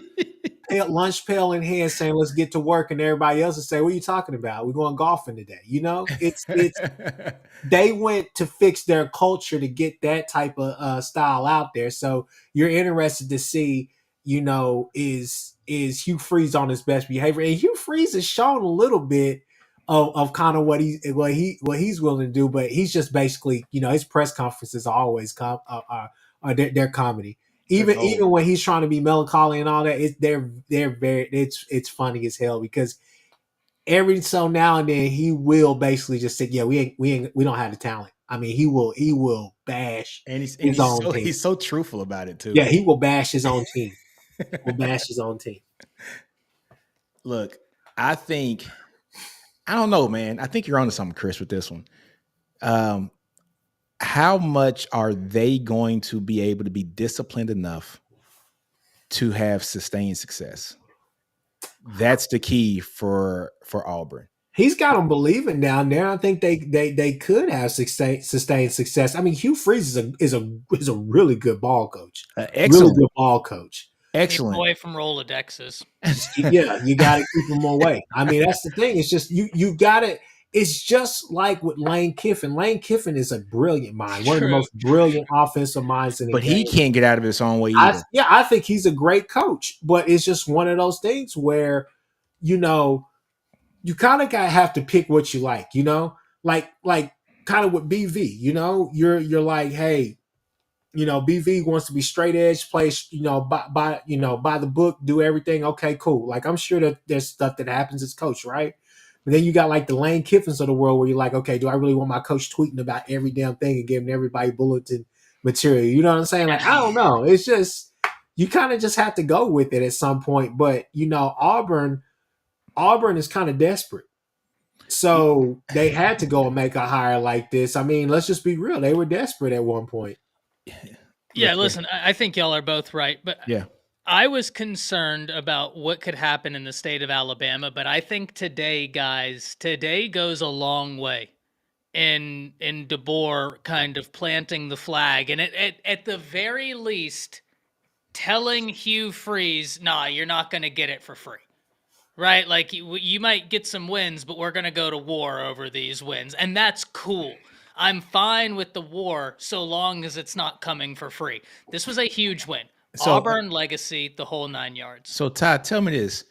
lunch pail in hand, saying, let's get to work. And everybody else will say, what are you talking about? We're going golfing today. It's they went to fix their culture to get that type of style out there. So you're interested to see, is Hugh Freeze on his best behavior? And Hugh Freeze has shown a little bit of kind of what he's willing to do, but he's just basically, his press conferences are always they're comedy. They're Even gold. when he's trying to be melancholy and all that, they're very it's funny as hell because every so now and then he will basically just say, "Yeah, we don't have the talent." I mean, he will bash And his own team. he's so truthful about it too. Yeah, he will bash his own team. Will bash his own team. Look, I don't know, man. I think you're onto something, Chris, with this one. How much are they going to be able to be disciplined enough to have sustained success? That's the key for Auburn. He's got them believing down there. I think they could have sustained success. I mean, Hugh Freeze is a really good ball coach. Really Excellent. good ball coach. Excellent. Away from Rolodexes. Yeah, you got to keep them away. I mean, that's the thing. It's just you got to. It's just like with Lane Kiffin. Lane Kiffin is a brilliant mind, one of the most brilliant offensive minds in the But game. he can't get out of his own way either. I think he's a great coach, but it's just one of those things where, you kind of have to pick what you like, like kind of with BV, you're like, hey, BV wants to be straight edge, play, by the book, do everything. Okay, cool. Like, I'm sure that there's stuff that happens as coach, right? But then you got like the Lane Kiffins of the world where you're like, okay, do I really want my coach tweeting about every damn thing and giving everybody bulletin material? You know what I'm saying? Like, I don't know. It's just, you kind of just have to go with it at some point. But, Auburn is kind of desperate. So they had to go and make a hire like this. I mean, let's just be real. They were desperate at one point. Yeah, listen, I think y'all are both right, but Yeah. I was concerned about what could happen in the state of Alabama, but I think today goes a long way in DeBoer kind of planting the flag, and at the very least telling Hugh Freeze, nah, you're not going to get it for free. Right? Like, you might get some wins, but we're going to go to war over these wins. And that's cool. I'm fine with the war so long as it's not coming for free. This was a huge win. So, Auburn legacy, the whole 9 yards. So, Todd, tell me this.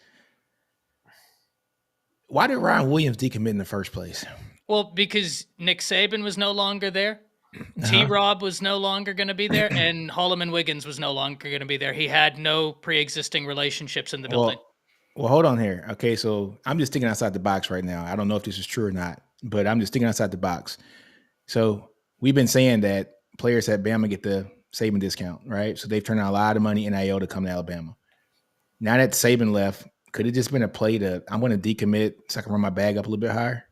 Why did Ryan Williams decommit in the first place? Well, because Nick Saban was no longer there. T-Rob was no longer going to be there. And Holloman Wiggins was no longer going to be there. He had no pre-existing relationships in the building. Well, hold on here. Okay, so I'm just thinking outside the box right now. I don't know if this is true or not, but I'm just thinking outside the box. So we've been saying that players at Bama get the Saban discount, right? So they've turned out a lot of money in NIL to come to Alabama. Now that Saban left, could it just been a play I'm going to decommit so I can run my bag up a little bit higher?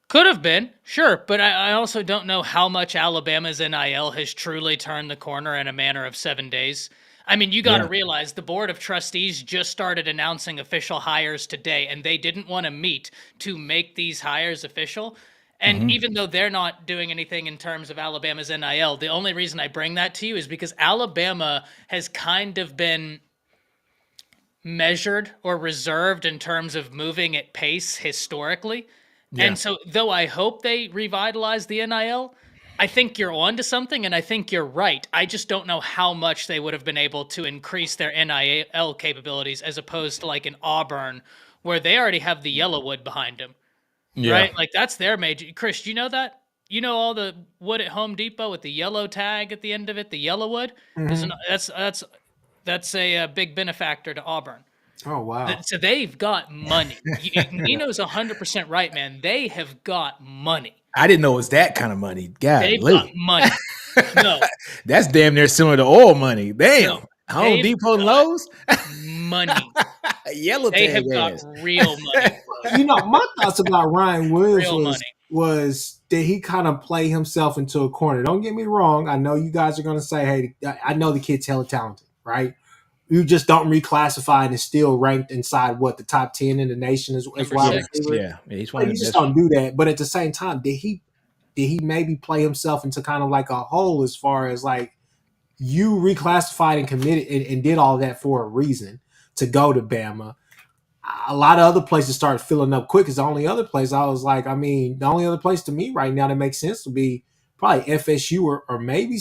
Could have been, sure, but I also don't know how much Alabama's NIL has truly turned the corner in a matter of 7 days. I mean, you got to realize the Board of Trustees just started announcing official hires today, and they didn't want to meet to make these hires official. And even though they're not doing anything in terms of Alabama's NIL, the only reason I bring that to you is because Alabama has kind of been measured or reserved in terms of moving at pace historically. Yeah. And so, though I hope they revitalize the NIL, I think you're on to something, and I think you're right. I just don't know how much they would have been able to increase their NIL capabilities as opposed to like an Auburn, where they already have the Yellowwood behind them, right? Like, that's their major. Chris, do you know that? You know all the wood at Home Depot with the yellow tag at the end of it, the Yellowwood? That's a big benefactor to Auburn. Oh, wow. So they've got money. Nino's 100% right, man. They have got money. I didn't know it was that kind of money. God, they've got money. No, that's damn near similar to oil money. Damn, no, Home Depot and Lowe's money. Yellow they tag have got real money. My thoughts about Ryan Williams was did he kind of play himself into a corner? Don't get me wrong. I know you guys are going to say, "Hey, I know the kid's hella talented, right?" You just don't reclassify and is still ranked inside the top 10 in the nation as wide receiver. Yeah, he's one of the best. Don't do that. But at the same time, did he maybe play himself into kind of like a hole as far as like you reclassified and committed and did all that for a reason to go to Bama? A lot of other places started filling up quick. It's the only other place I was like, the only other place to me right now that makes sense would be probably FSU or maybe,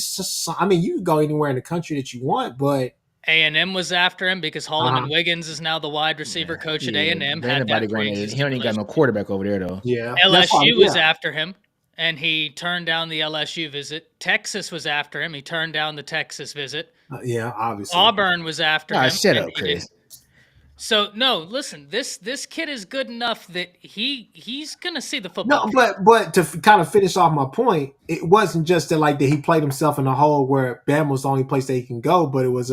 you could go anywhere in the country that you want, but A&M was after him because Holloman Wiggins is now the wide receiver coach at A&M. Ain't Had nobody that going there. He don't even got no quarterback over there though. Yeah. LSU was after him, and he turned down the LSU visit. Texas was after him. He turned down the Texas visit. Yeah, obviously. Auburn was after him. Shut up, Chris. So no, listen. This kid is good enough that he's gonna see the football. No, but to kind of finish off my point, it wasn't just that he played himself in a hole where Bama was the only place that he can go, but it was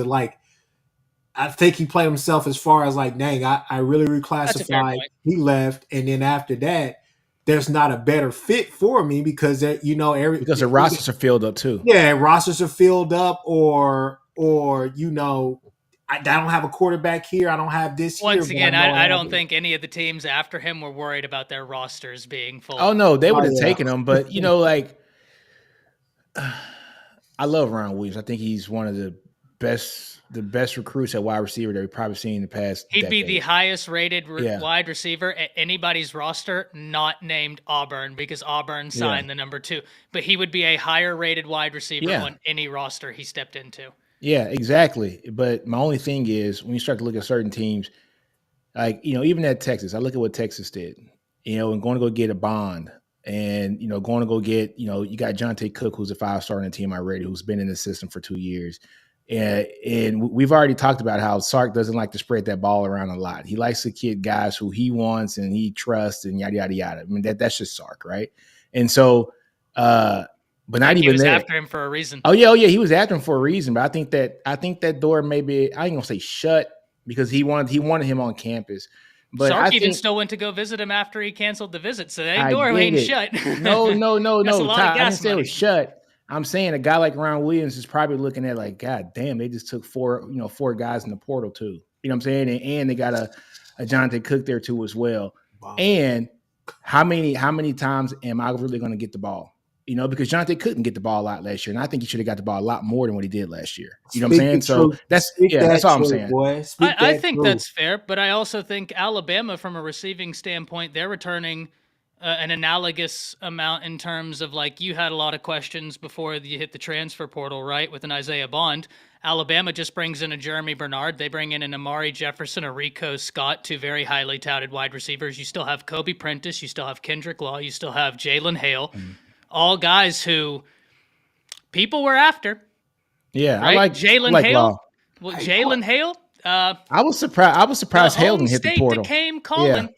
I think he played himself as far as dang, I really reclassified. He left, and then after that, there's not a better fit for me because because the rosters are filled up too. Yeah, rosters are filled up, or I don't have a quarterback here. I don't have this. Once again, I don't think any of the teams after him were worried about their rosters being full. Oh no, they would have taken him, but I love Ron Williams. I think he's one of the best recruits at wide receiver that we've probably seen in the past. He'd be the highest rated wide receiver at anybody's roster, not named Auburn, because Auburn signed the number 2. But he would be a higher rated wide receiver on any roster he stepped into. Yeah, exactly. But my only thing is when you start to look at certain teams, even at Texas, I look at what Texas did, and going to go get a Bond and, going to go get, you got Jonte Cook, who's a 5-star on the team already, who's been in the system for 2 years. And we've already talked about how Sark doesn't like to spread that ball around a lot. He likes to get guys who he wants and he trusts and yada, yada, yada. I mean, that's just Sark, right? And so, but not even he was there. After him for a reason. Oh yeah, he was after him for a reason. But I think that door maybe I ain't gonna say shut because he wanted him on campus. But Sark even still went to go visit him after he canceled the visit, so that door ain't shut. No. I didn't say it was shut. I'm saying a guy like Ron Williams is probably looking at God damn, they just took 4 guys in the portal too. You know what I'm saying? And they got a Jonte Cook there too as well. Wow. And how many times am I really going to get the ball? Because Jonte couldn't get the ball a lot last year, and I think he should have got the ball a lot more than what he did last year. You know what I'm saying? So that's all I'm saying. Boy. I think that's fair, but I also think Alabama, from a receiving standpoint, they're returning an analogous amount in terms of you had a lot of questions before you hit the transfer portal, right? With an Isaiah Bond. Alabama just brings in a Jeremy Bernard. They bring in an Amari Jefferson, a Rico Scott, 2 very highly touted wide receivers. You still have Kobe Prentice. You still have Kendrick Law. You still have Jalen Hale. All guys who people were after. Yeah, right? I like Jalen Hale. Law. Well, Jalen Hale. I was surprised Hale didn't hit the portal. That came calling. Yeah.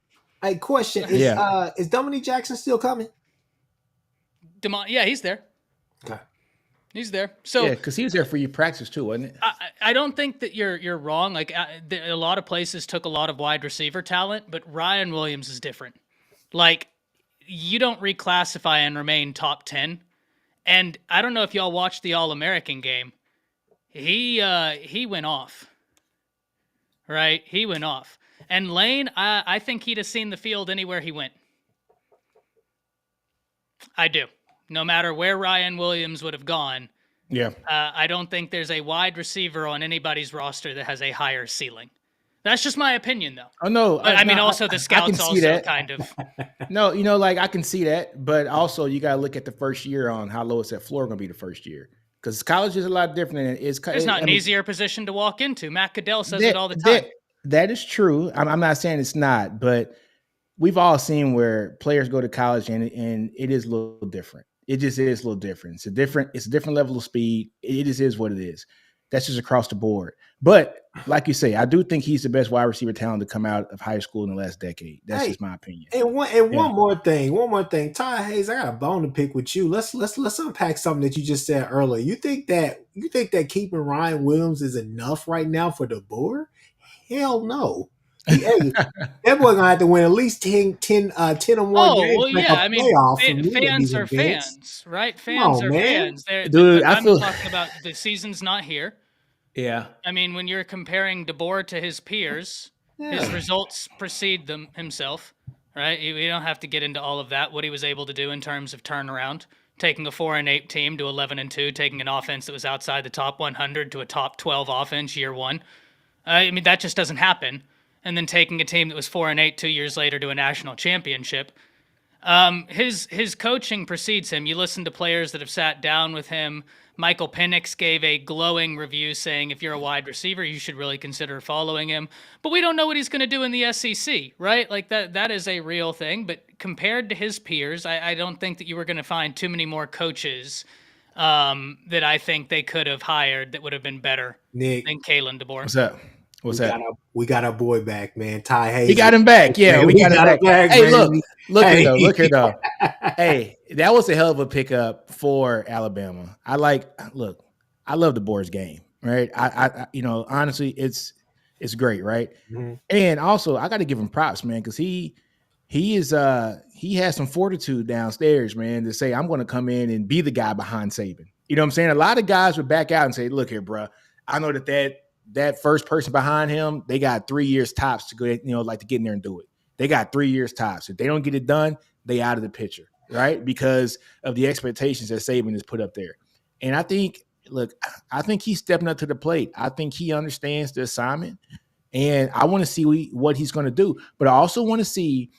Hey, question is Dominique Jackson still coming? Yeah, he's there. Okay, he's there. So because he was there for your practice too, wasn't it? I don't think that you're wrong. A lot of places took a lot of wide receiver talent, but Ryan Williams is different. You don't reclassify and remain top 10. And I don't know if y'all watched the All-American game. He went off. Right? He went off. And Lane, I think he'd have seen the field anywhere he went. I do. No matter where Ryan Williams would have gone. Yeah. I don't think there's a wide receiver on anybody's roster that has a higher ceiling. That's just my opinion, though. Oh, no. But, also the scouts also that. kind of. No, I can see that. But also, you got to look at the first year on how low is that floor going to be the first year. Because college is a lot different. And it's not an easier position to walk into. Matt Goodell says it all the time. That is true. I'm not saying it's not. But we've all seen where players go to college and it is a little different. It just is a little different. It's a different level of speed. It just is what it is. That's just across the board. But like you say, I do think he's the best wide receiver talent to come out of high school in the last decade. That's just my opinion. And one more thing. Ty Hayes, I got a bone to pick with you. Let's unpack something that you just said earlier. You think that keeping Ryan Williams is enough right now for DeBoer? Hell no. That boy gonna have to win at least 10 or more games. Well, yeah. I mean, fans are fans, right? Fans are fans. Dude, I'm talking about the season's not here. Yeah. I mean, when you're comparing DeBoer to his peers, his results precede himself, right? We don't have to get into all of that, what he was able to do in terms of turnaround, taking a 4-8 team to 11-2, taking an offense that was outside the top 100 to a top 12 offense year one. I mean, that just doesn't happen. And then taking a team that was 4-8 2 years later to a national championship. His coaching precedes him. You listen to players that have sat down with him. Michael Penix gave a glowing review saying if you're a wide receiver, you should really consider following him. But we don't know what he's going to do in the SEC, right? Like that is a real thing. But compared to his peers, I don't think that you were going to find too many more coaches that I think they could have hired that would have been better Nick, than Kalen DeBoer. What's up? We got our boy back, man. Ty Hayes. He got him back. Yeah, we got him back. Hey, man. Look here though. Hey, that was a hell of a pickup for Alabama. I love DeBoer's game, right? I honestly, it's great, right? Mm-hmm. And also, I got to give him props, man, because he has some fortitude downstairs, man, to say I'm going to come in and be the guy behind Saban. You know what I'm saying? A lot of guys would back out and say, "Look here, bro. I know that first person behind him, they got 3 years tops to go, to get in there and do it. They got 3 years tops. If they don't get it done, they out of the picture, right? Because of the expectations that Saban has put up there. And I think he's stepping up to the plate. I think he understands the assignment, and I want to see what he's going to do. But I also want to see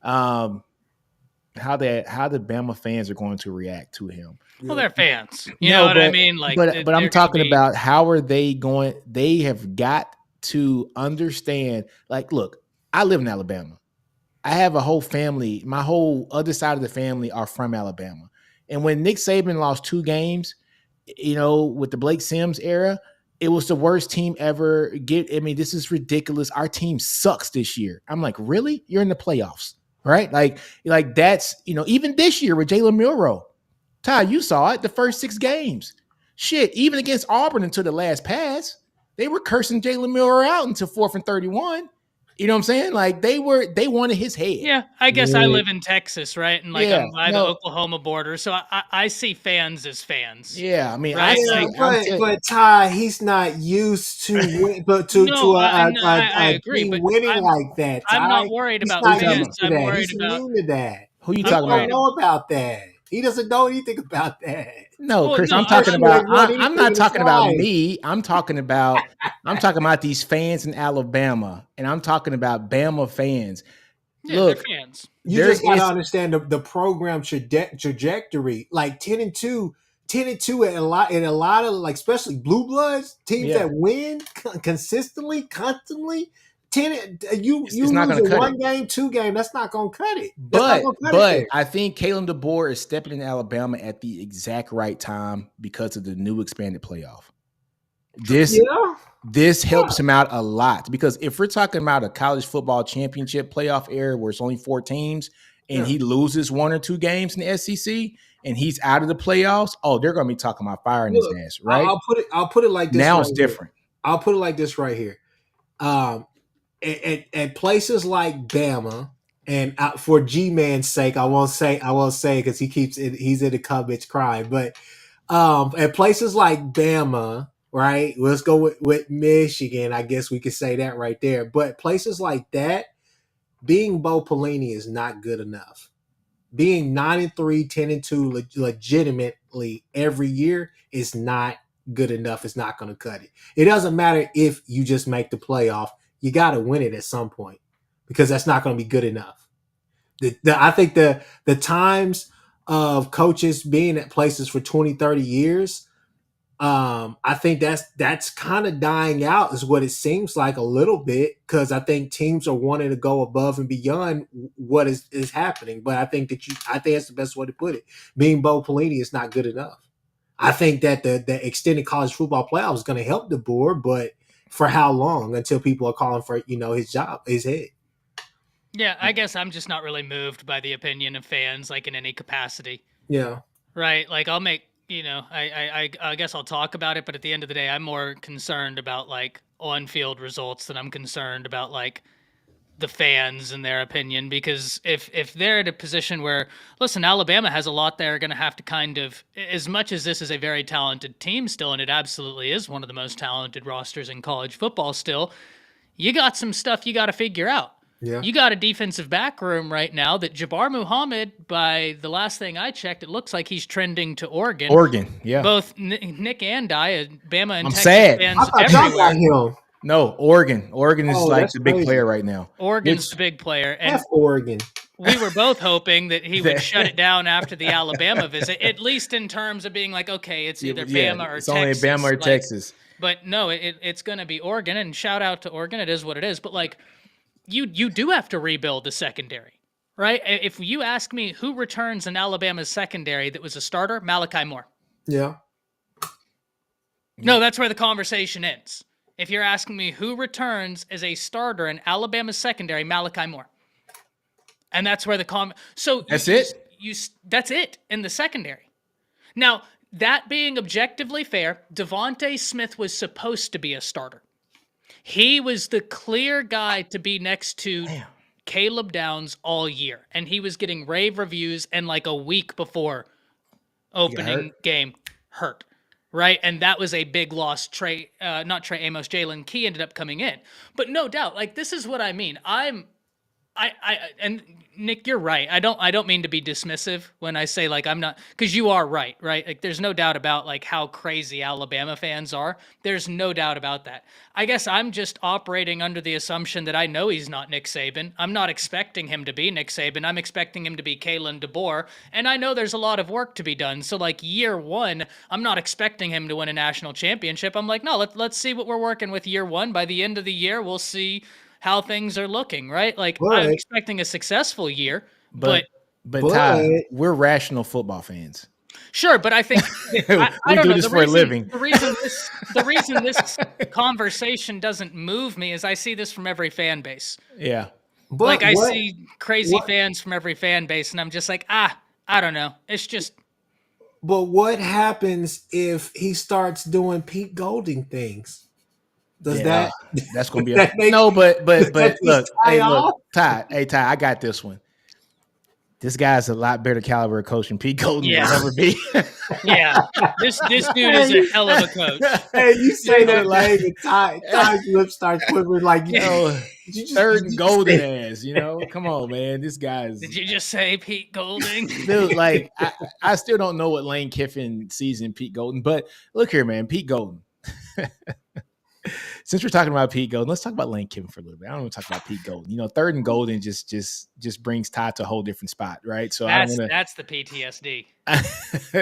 how the Bama fans are going to react to him. Well, they're fans. You know what I mean? Like, but I'm talking about how are they going? They have got to understand. Like, look, I live in Alabama. I have a whole family. My whole other side of the family are from Alabama. And when Nick Saban lost 2 games, with the Blake Sims era, it was the worst team ever. This is ridiculous. Our team sucks this year. I'm like, really? You're in the playoffs, right? Like that's, even this year with Jalen Milroe. Ty, you saw it, the first 6 games. Shit, even against Auburn until the last pass, they were cursing Jalen Milroe out until 4th and 31. You know what I'm saying? Like they wanted his head. Yeah, I guess I live in Texas, right? And I'm by the Oklahoma border, so I see fans as fans. Yeah, I mean, right? But Ty, he's not used to I agree, but winning like that. Ty. I'm not worried about fans. I'm worried about that. Who you talking about? Don't know about that. He doesn't know anything about that. No, Chris, I'm talking about. I'm not talking about me. I'm talking about these fans in Alabama, and I'm talking about Bama fans. Yeah, look, they're fans. You just got to understand the program trajectory. Like 10-2 in a lot of like, especially blue bloods teams that win consistently, constantly. You lose a 1 game, 2 game. That's not going to cut it. But I think Kalen DeBoer is stepping in Alabama at the exact right time because of the new expanded playoff. This helps him out a lot, because if we're talking about a college football championship playoff era where it's only 4 teams and he loses 1 or 2 games in the SEC and he's out of the playoffs, they're going to be talking about firing his ass, right? I'll put it like this. Now it's different. I'll put it like this right here. At places like Bama, and for G-Man's sake, I won't say because he's in the comments crying, but at places like Bama, right? Let's go with Michigan. I guess we could say that right there. But places like that, being Bo Pelini is not good enough. Being 9-3, 10-2 legitimately every year is not good enough. It's not going to cut it. It doesn't matter if you just make the playoff. You got to win it at some point, because that's not going to be good enough. I think the times of coaches being at places for 20, 30 years, I think that's kind of dying out is what it seems like a little bit, because I think teams are wanting to go above and beyond what is happening. But I think that's the best way to put it. Being Bo Pelini is not good enough. I think that the extended college football playoff is going to help DeBoer, but for how long until people are calling for, his job, his head? Yeah, I guess I'm just not really moved by the opinion of fans, like in any capacity. Yeah. Right. Like I'll make, I guess I'll talk about it, but at the end of the day, I'm more concerned about like on-field results than I'm concerned about like the fans and their opinion, because if they're at a position where, listen, Alabama has a lot they're going to have to kind of, as much as this is a very talented team still, and it absolutely is one of the most talented rosters in college football still, you got some stuff you got to figure out. Yeah. You got a defensive back room right now that Jabbar Muhammad, by the last thing I checked, it looks like he's trending to Oregon. Yeah. Both Nick and I, Bama and Texas fans everywhere. No, Oregon. Oregon is like the big player right now. Oregon's the big player. And Oregon. we were both hoping that he would shut it down after the Alabama visit, at least in terms of being like, okay, it's either Bama or it's Texas. only Bama or Texas. But no, it's going to be Oregon, and shout out to Oregon. It is what it is. But like, you do have to rebuild the secondary, right? If you ask me who returns in Alabama's secondary that was a starter, Malachi Moore. Yeah. No, that's where the conversation ends. If you're asking me who returns as a starter in Alabama's secondary, Malachi Moore. And that's where so that's that's it in the secondary. Now, that being objectively fair, Devontae Smith was supposed to be a starter. He was the clear guy to be next to Caleb Downs all year, and he was getting rave reviews, and like a week before opening game, hurt. Right, and that was a big loss. Not Trey Amos, Jalen Key ended up coming in, but no doubt, like this is what I mean. And Nick, you're right. I don't mean to be dismissive when I say like I'm not, because you are right? Like there's no doubt about like how crazy Alabama fans are. There's no doubt about that. I guess I'm just operating under the assumption that I know he's not Nick Saban. I'm not expecting him to be Nick Saban. I'm expecting him to be Kalen DeBoer, and I know there's a lot of work to be done. So like year one, I'm not expecting him to win a national championship. I'm like, no, let's see what we're working with year one. By the end of the year, we'll see how things are looking, right? Like I'm expecting a successful year, but Ty, we're rational football fans. Sure, but I think I don't do know, this for a living. The reason this conversation doesn't move me is I see this from every fan base. Yeah, but like I see crazy fans from every fan base, and I'm just like, I don't know. It's just. But what happens if he starts doing Pete Golding things? That's going to be but look, Ty, I got this one. This guy's a lot better caliber coach than Pete Golding will ever be. This dude is a hell of a coach. Hey, you say that name and Ty's lips start quivering like third and golden ass. Come on, man. This guy's. Did you just say Pete Golding? Dude, like I still don't know what Lane Kiffin sees in Pete Golding, but look here, man, Pete Golding. Since we're talking about Pete Golden, let's talk about Lane Kiffin for a little bit. I don't want to talk about Pete Golden. Third and golden just brings Ty to a whole different spot, right? So that's the PTSD.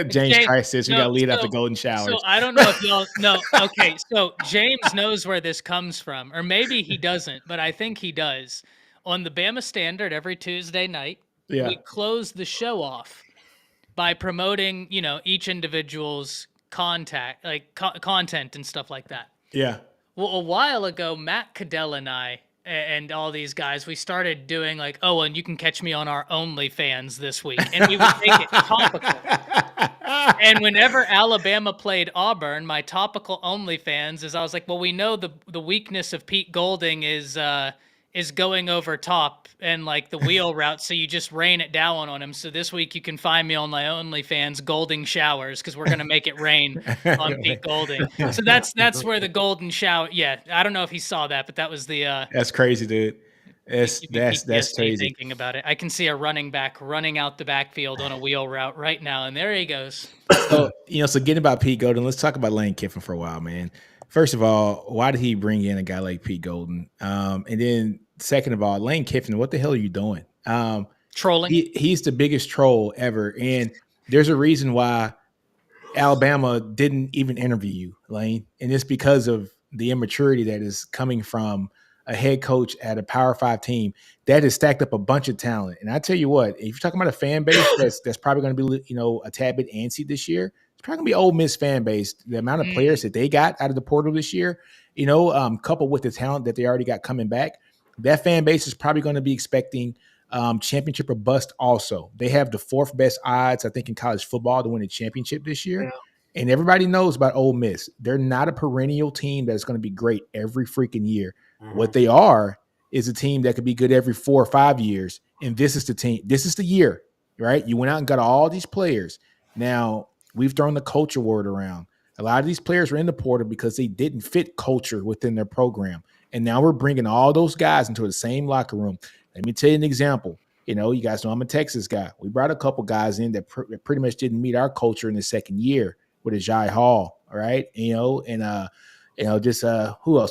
James Trice says we got to lead up the golden showers. So I don't know if y'all know. Okay, so James knows where this comes from, or maybe he doesn't, but I think he does. On the Bama Standard every Tuesday night, we close the show off by promoting, each individual's content and stuff like that. Yeah. Well, a while ago, Matt Caddell and I and all these guys, we started doing like, and you can catch me on our OnlyFans this week. And we would make it topical. And whenever Alabama played Auburn, my topical OnlyFans is I was like, well, we know the weakness of Pete Golding is going over top and like the wheel route, so you just rain it down on him. So this week you can find me on my OnlyFans, Golding Showers, because we're gonna make it rain on Pete Golding. So that's where the golden shower. Yeah, I don't know if he saw that, but that was the. That's crazy, dude. That's crazy. Thinking about it, I can see a running back running out the backfield on a wheel route right now, and there he goes. So getting about Pete Golding, let's talk about Lane Kiffin for a while, man. First of all, why did he bring in a guy like Pete Golding? And then second of all, Lane Kiffin, what the hell are you doing? Trolling. He's the biggest troll ever. And there's a reason why Alabama didn't even interview you, Lane. And it's because of the immaturity that is coming from a head coach at a Power 5 team that has stacked up a bunch of talent. And I tell you what, if you're talking about a fan base that's probably going to be, a tad bit antsy this year, it's probably going to be Ole Miss fan base. The amount of players that they got out of the portal this year, coupled with the talent that they already got coming back, that fan base is probably going to be expecting championship or bust also. They have the fourth best odds, I think, in college football to win a championship this year. Yeah. And everybody knows about Ole Miss. They're not a perennial team that's going to be great every freaking year. Mm-hmm. What they are is a team that could be good every 4 or 5 years. And this is the team. This is the year, right? You went out and got all these players. Now, we've thrown the culture word around. A lot of these players were in the portal because they didn't fit culture within their program. And now we're bringing all those guys into the same locker room. Let me tell you an example. You guys know I'm a Texas guy. We brought a couple guys in that pretty much didn't meet our culture in the second year with Ajay Hall, all right? Who else?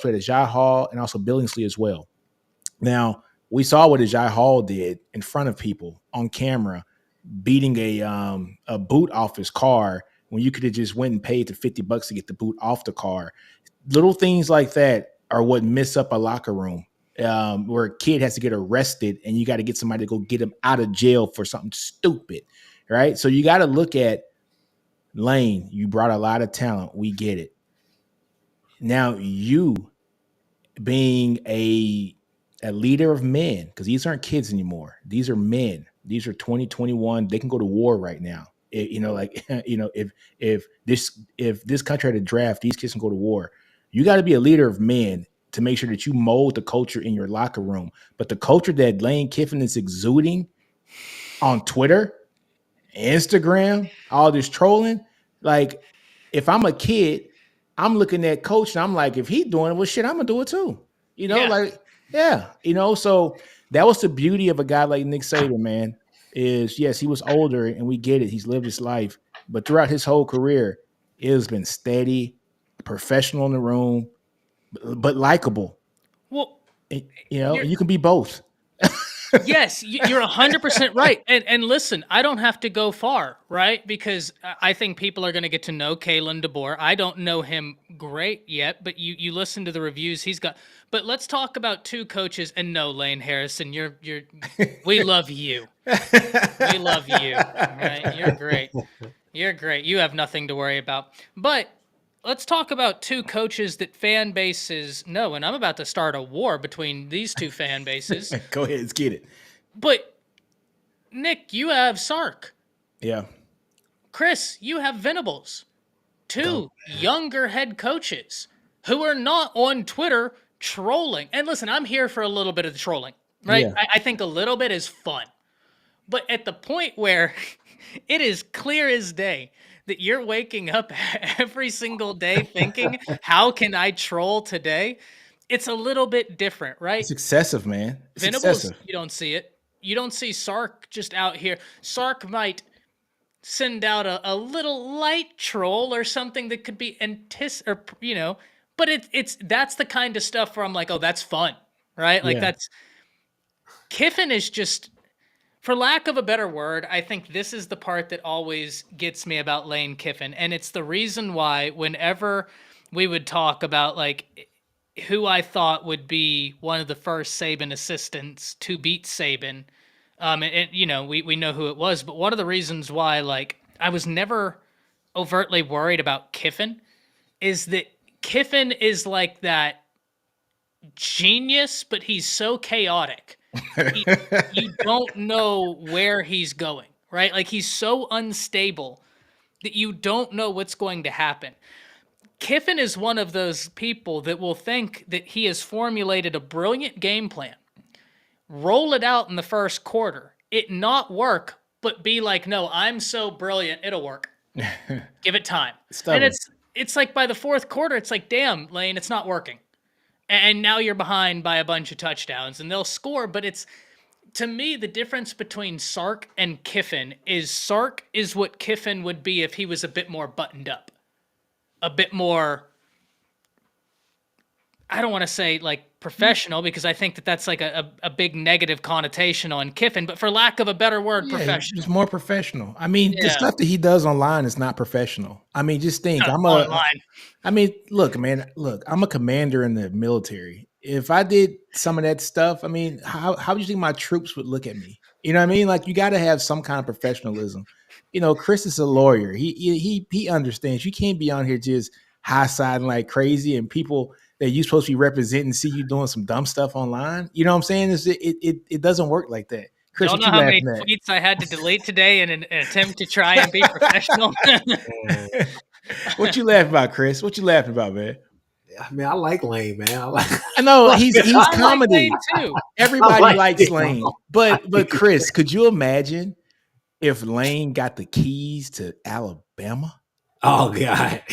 We had Ajay Hall and also Billingsley as well. Now, We saw what Ajay Hall did in front of people on camera, beating a boot off his car when you could have just went and paid the $50 to get the boot off the car. Little things like that are what mess up a locker room, where a kid has to get arrested and you got to get somebody to go get him out of jail for something stupid, right? So you got to look at Lane. You brought a lot of talent. We get it. Now you being a leader of men, because these aren't kids anymore. These are men. These are 2021. They can go to war right now. If this country had a draft, these kids can go to war. You got to be a leader of men to make sure that you mold the culture in your locker room. But the culture that Lane Kiffin is exuding on Twitter, Instagram, all this trolling, like if I'm a kid, I'm looking at coach and I'm like, if he's doing it, well, shit, I'm gonna do it too. So that was the beauty of a guy like Nick Saban, man. Is yes, he was older and we get it. He's lived his life, but throughout his whole career, it has been steady, professional in the room, but likable. Well, you can be both. Yes, you're 100% right. And listen, I don't have to go far, right? Because I think people are going to get to know Kalen DeBoer. I don't know him great yet, but you listen to the reviews he's got. But let's talk about two coaches. And no, Lane Harrison, we love you. We love you. Right? You're great. You're great. You have nothing to worry about. But let's talk about two coaches that fan bases know, and I'm about to start a war between these two fan bases. Go ahead, let's get it. But, Nick, you have Sark. Yeah. Chris, you have Venables. Two younger head coaches who are not on Twitter trolling. And listen, I'm here for a little bit of the trolling, right? Yeah. I think a little bit is fun. But at the point where it is clear as day that you're waking up every single day thinking, how can I troll today? It's a little bit different, right? It's excessive, man. It's Venables, excessive. you don't see it. You don't see Sark just out here. Sark might send out a little light troll or something that could be but that's the kind of stuff where I'm like, oh, that's fun, right? Like Kiffin is just, for lack of a better word, I think this is the part that always gets me about Lane Kiffin. And it's the reason why whenever we would talk about like who I thought would be one of the first Saban assistants to beat Saban, we know who it was, but one of the reasons why like I was never overtly worried about Kiffin is that Kiffin is like that genius, but he's so chaotic. You don't know where he's going, right? Like he's so unstable that you don't know what's going to happen. Kiffin is one of those people that will think that he has formulated a brilliant game plan, roll it out in the first quarter, it not work, but be like, no, I'm so brilliant, it'll work. Give it time. Stubborn. And it's like by the fourth quarter, it's like, damn, Lane, it's not working. And now you're behind by a bunch of touchdowns, and they'll score. But it's, to me, the difference between Sark and Kiffin is Sark is what Kiffin would be if he was a bit more buttoned up, a bit more, I don't want to say like professional, because I think that that's like a big negative connotation on Kiffin, but for lack of a better word, professional. It's more professional. I mean, the stuff that he does online is not professional. I mean, just think, look, man, I'm a commander in the military. If I did some of that stuff, I mean, how do you think my troops would look at me? You know what I mean? Like, you got to have some kind of professionalism. You know, Chris is a lawyer. He understands. You can't be on here just high-siding like crazy, and people that you're supposed to be representing see you doing some dumb stuff online. You know what I'm saying? It doesn't work like that. Chris, don't know how many tweets I had to delete today in an attempt to try and be professional. What you laughing about, Chris? What you laughing about, man? I mean, I like Lane, man. I know he's comedy. Like Lane too. Everybody likes Lane, but Chris, could you imagine if Lane got the keys to Alabama? Oh God.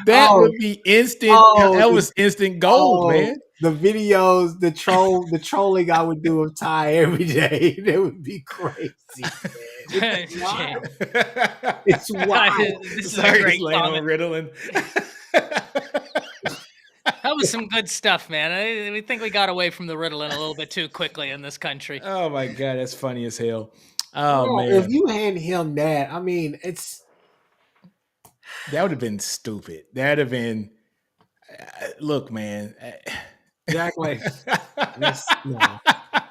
That would be instant. That was instant gold, man. The videos, the trolling I would do of Ty every day. That would be crazy, man. It's wild. It's wild. This is a great comment. Ritalin. That was some good stuff, man. We think we got away from the Ritalin a little bit too quickly in this country. Oh my God, that's funny as hell. Oh Bro, if man, you hand him that, I mean, it's that would have been stupid. That'd have been. Look, man. Jack like that's no. I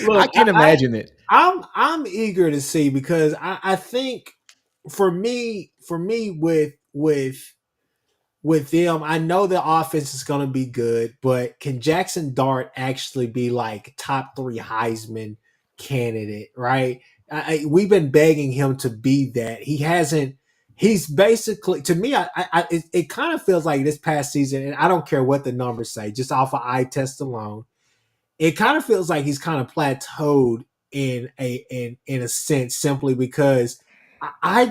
Look, can imagine it. I'm eager to see because I think for me with them, I know the offense is going to be good, but can Jackson Dart actually be like top 3 Heisman candidate? Right? We've been begging him to be that. He hasn't. He's basically to me. It kind of feels like this past season, and I don't care what the numbers say, just off of eye test alone. It kind of feels like he's kind of plateaued in a sense, simply because I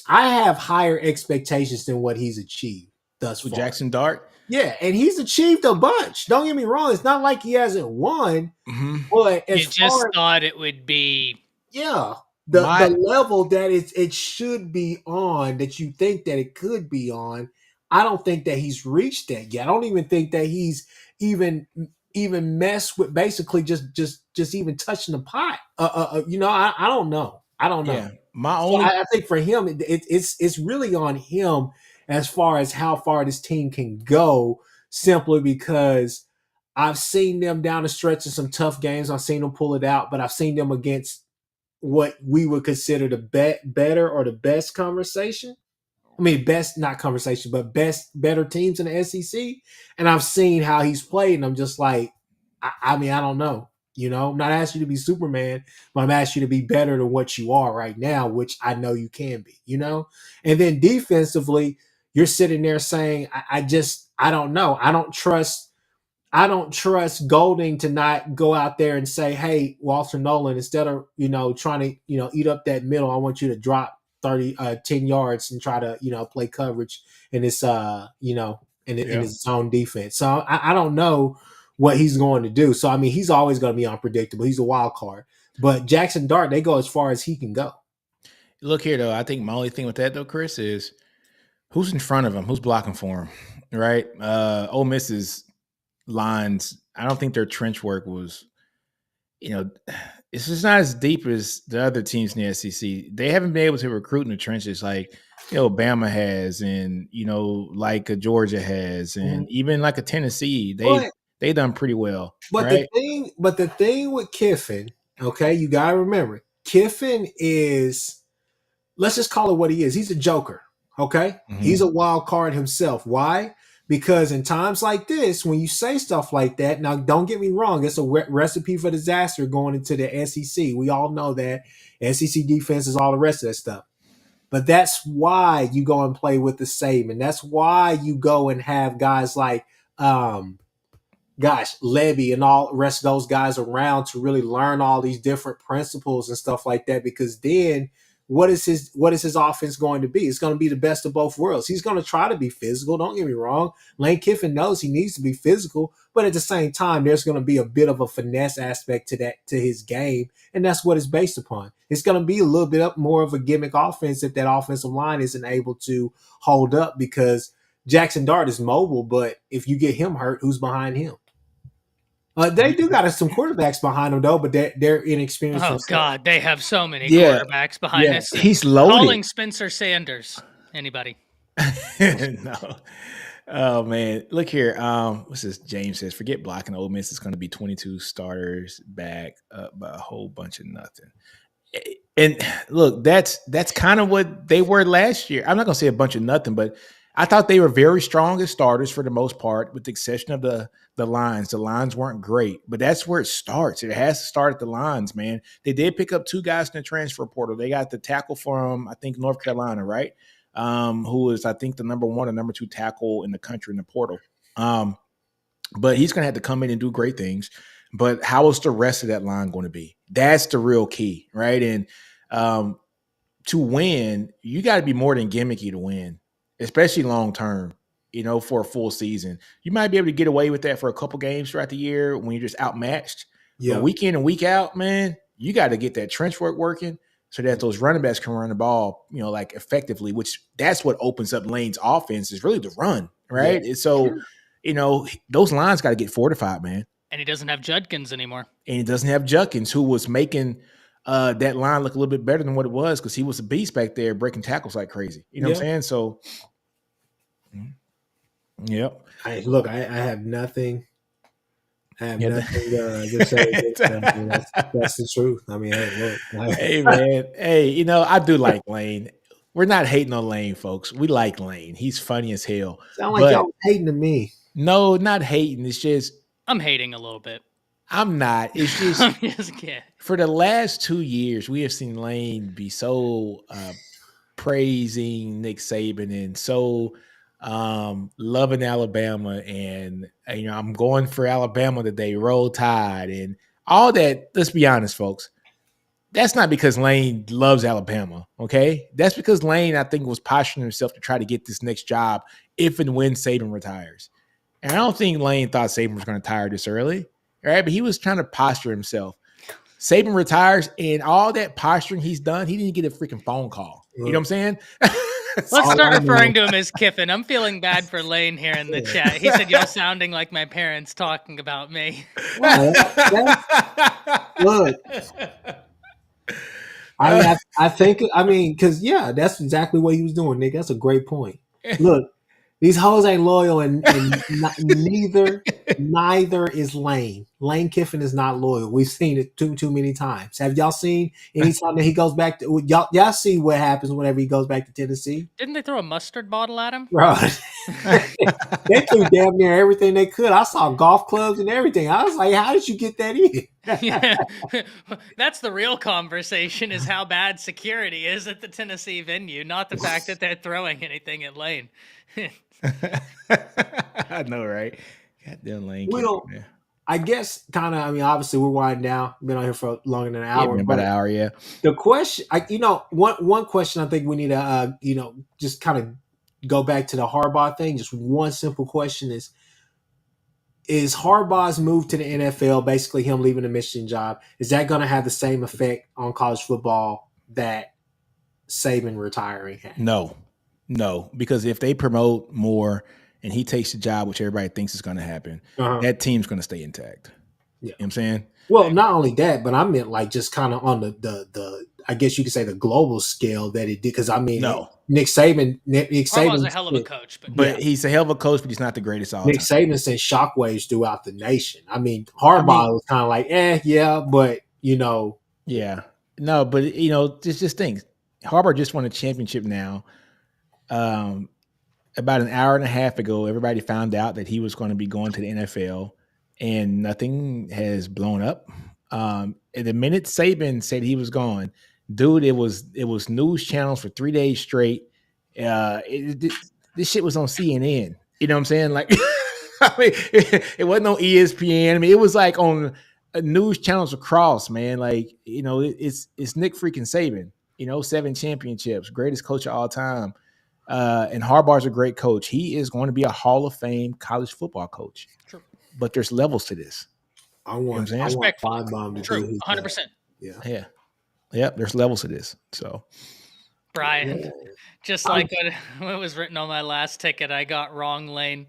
have higher expectations than what he's achieved thus With far. Jackson Dart. Yeah, and he's achieved a bunch. Don't get me wrong; it's not like he hasn't won, but You just thought it would be the level that it should be on, that you think that it could be on. I don't think that he's reached that yet. I don't even think that he's even messed with basically just even touching the pot. I don't know. I don't know. Yeah, I think for him, it's really on him as far as how far this team can go, simply because I've seen them down the stretch in some tough games. I've seen them pull it out, but I've seen them against what we would consider the better or the best conversation. I mean, best, not conversation, but better teams in the SEC. And I've seen how he's played, and I'm just like, I mean, I don't know. I'm not asking you to be Superman, but I'm asking you to be better than what you are right now, which I know you can be, And then defensively, you're sitting there saying, I don't know. I don't trust Golding to not go out there and say, hey, Walter Nolan, instead of, trying to, eat up that middle, I want you to drop 10 yards and try to, play coverage in this, in his zone defense. So I don't know what he's going to do. So, I mean, he's always going to be unpredictable. He's a wild card. But Jackson Dart, they go as far as he can go. Look here, though. I think my only thing with that, though, Chris, is who's in front of him? Who's blocking for him? Right? Ole Miss's lines, I don't think their trench work was, it's just not as deep as the other teams in the SEC. They haven't been able to recruit in the trenches like, Bama has, and, like a Georgia has, and even like a Tennessee. They done pretty well. But right? the thing with Kiffin, okay, you got to remember, Kiffin is, let's just call it what he is. He's a joker, okay? Mm-hmm. He's a wild card himself. Why? Because in times like this, when you say stuff like that, now don't get me wrong, it's a recipe for disaster going into the SEC. We all know that. SEC defense is all the rest of that stuff. But that's why you go and play with the Saban. That's why you go and have guys like, Levy and all the rest of those guys around to really learn all these different principles and stuff like that. Because then what is his offense going to be? It's going to be the best of both worlds. He's going to try to be physical. Don't get me wrong. Lane Kiffin knows he needs to be physical, but at the same time, there's going to be a bit of a finesse aspect to his game, and that's what it's based upon. It's going to be a little bit more of a gimmick offense if that offensive line isn't able to hold up, because Jackson Dart is mobile, but if you get him hurt, who's behind him? They do got some quarterbacks behind them, though, but they're inexperienced. Oh, God, they have so many quarterbacks behind us. He's loaded. Calling Spencer Sanders. Anybody? No. Oh, man. Look here. What's this? James says, forget blocking. Ole Miss is going to be 22 starters back up by a whole bunch of nothing. And look, that's kind of what they were last year. I'm not going to say a bunch of nothing, but I thought they were very strong as starters for the most part, with the exception of the lines. The lines weren't great, but that's where it starts. It has to start at the lines, man. They did pick up 2 guys in the transfer portal. They got the tackle from, I think, North Carolina, right? Who is, I think, the number 1 or number 2 tackle in the country in the portal. But he's going to have to come in and do great things. But how is the rest of that line going to be? That's the real key, right? And to win, you got to be more than gimmicky to win, especially long term, for a full season. You might be able to get away with that for a couple games throughout the year when you're just outmatched. Yeah. But week in and week out, man, you got to get that trench work working so that those running backs can run the ball, like effectively, which that's what opens up Lane's offense, is really the run, right? Yeah. And so those lines got to get fortified, man. And he doesn't have Judkins anymore. And he doesn't have Judkins, who was making that line look a little bit better than what it was because he was a beast back there breaking tackles like crazy. You know what I'm saying? So, yep. I have nothing. I have nothing to say against that. I mean, that's the truth. I mean, hey, look. Hey, man. Hey, I do like Lane. We're not hating on Lane, folks. We like Lane. He's funny as hell. Sound like y'all hating to me. No, not hating. It's just I'm hating a little bit. I'm not. It's just for the last 2 years, we have seen Lane be so praising Nick Saban and so loving Alabama, and I'm going for Alabama today, roll tide, and all that. Let's be honest, folks. That's not because Lane loves Alabama, okay? That's because Lane, I think, was posturing himself to try to get this next job if and when Saban retires. And I don't think Lane thought Saban was going to retire this early, right? But he was trying to posture himself. Saban retires, and all that posturing he's done, he didn't get a freaking phone call. You know what I'm saying? Let's start referring to him as Kiffin. I'm feeling bad for Lane here in the chat. He said, "You're sounding like my parents talking about me." Look. I think, because that's exactly what he was doing, Nick. That's a great point. Look, these hoes ain't loyal, and neither is Lane. Lane Kiffin is not loyal. We've seen it too many times. Have y'all seen anytime that he goes back to y'all see what happens whenever he goes back to Tennessee? Didn't they throw a mustard bottle at him? Right. They threw damn near everything they could. I saw golf clubs and everything. I was like, how did you get that in? Yeah. That's the real conversation, is how bad security is at the Tennessee venue, not the fact that they're throwing anything at Lane. I know, right? Goddamn Lane. I guess obviously we're winding down. Been on here for longer than an hour. Yeah, about an hour, yeah. The question, one question I think we need to, just kind of go back to the Harbaugh thing. Just one simple question is Harbaugh's move to the NFL, basically him leaving the Michigan job, is that going to have the same effect on college football that Saban retiring had? No, because if they promote more and he takes the job, which everybody thinks is going to happen, that team's going to stay intact. Yeah. You know what I'm saying? Well, not only that, but I meant like just kind of on the I guess you could say the global scale that it did. Because Nick Saban's a hell of a coach, but he's a hell of a coach, but he's not the greatest all time. Nick Saban sent shockwaves throughout the nation. Harbaugh was kind of like, but yeah, no, but just think, Harbaugh just won a championship now. About an hour and a half ago, everybody found out that he was going to be going to the NFL, and nothing has blown up. And the minute Saban said he was gone, dude, it was news channels for 3 days straight. This shit was on CNN. You know what I'm saying? Like, it wasn't on ESPN. It was like on news channels across, man. Like, it's Nick freaking Saban. 7 championships, greatest coach of all time. And Harbaugh's a great coach. He is going to be a Hall of Fame college football coach. True. But there's levels to this. I want Feinbaum to True, 100%. Yeah. Yep, there's levels to this. So, Brian, just like what was written on my last ticket, I got wrong lane.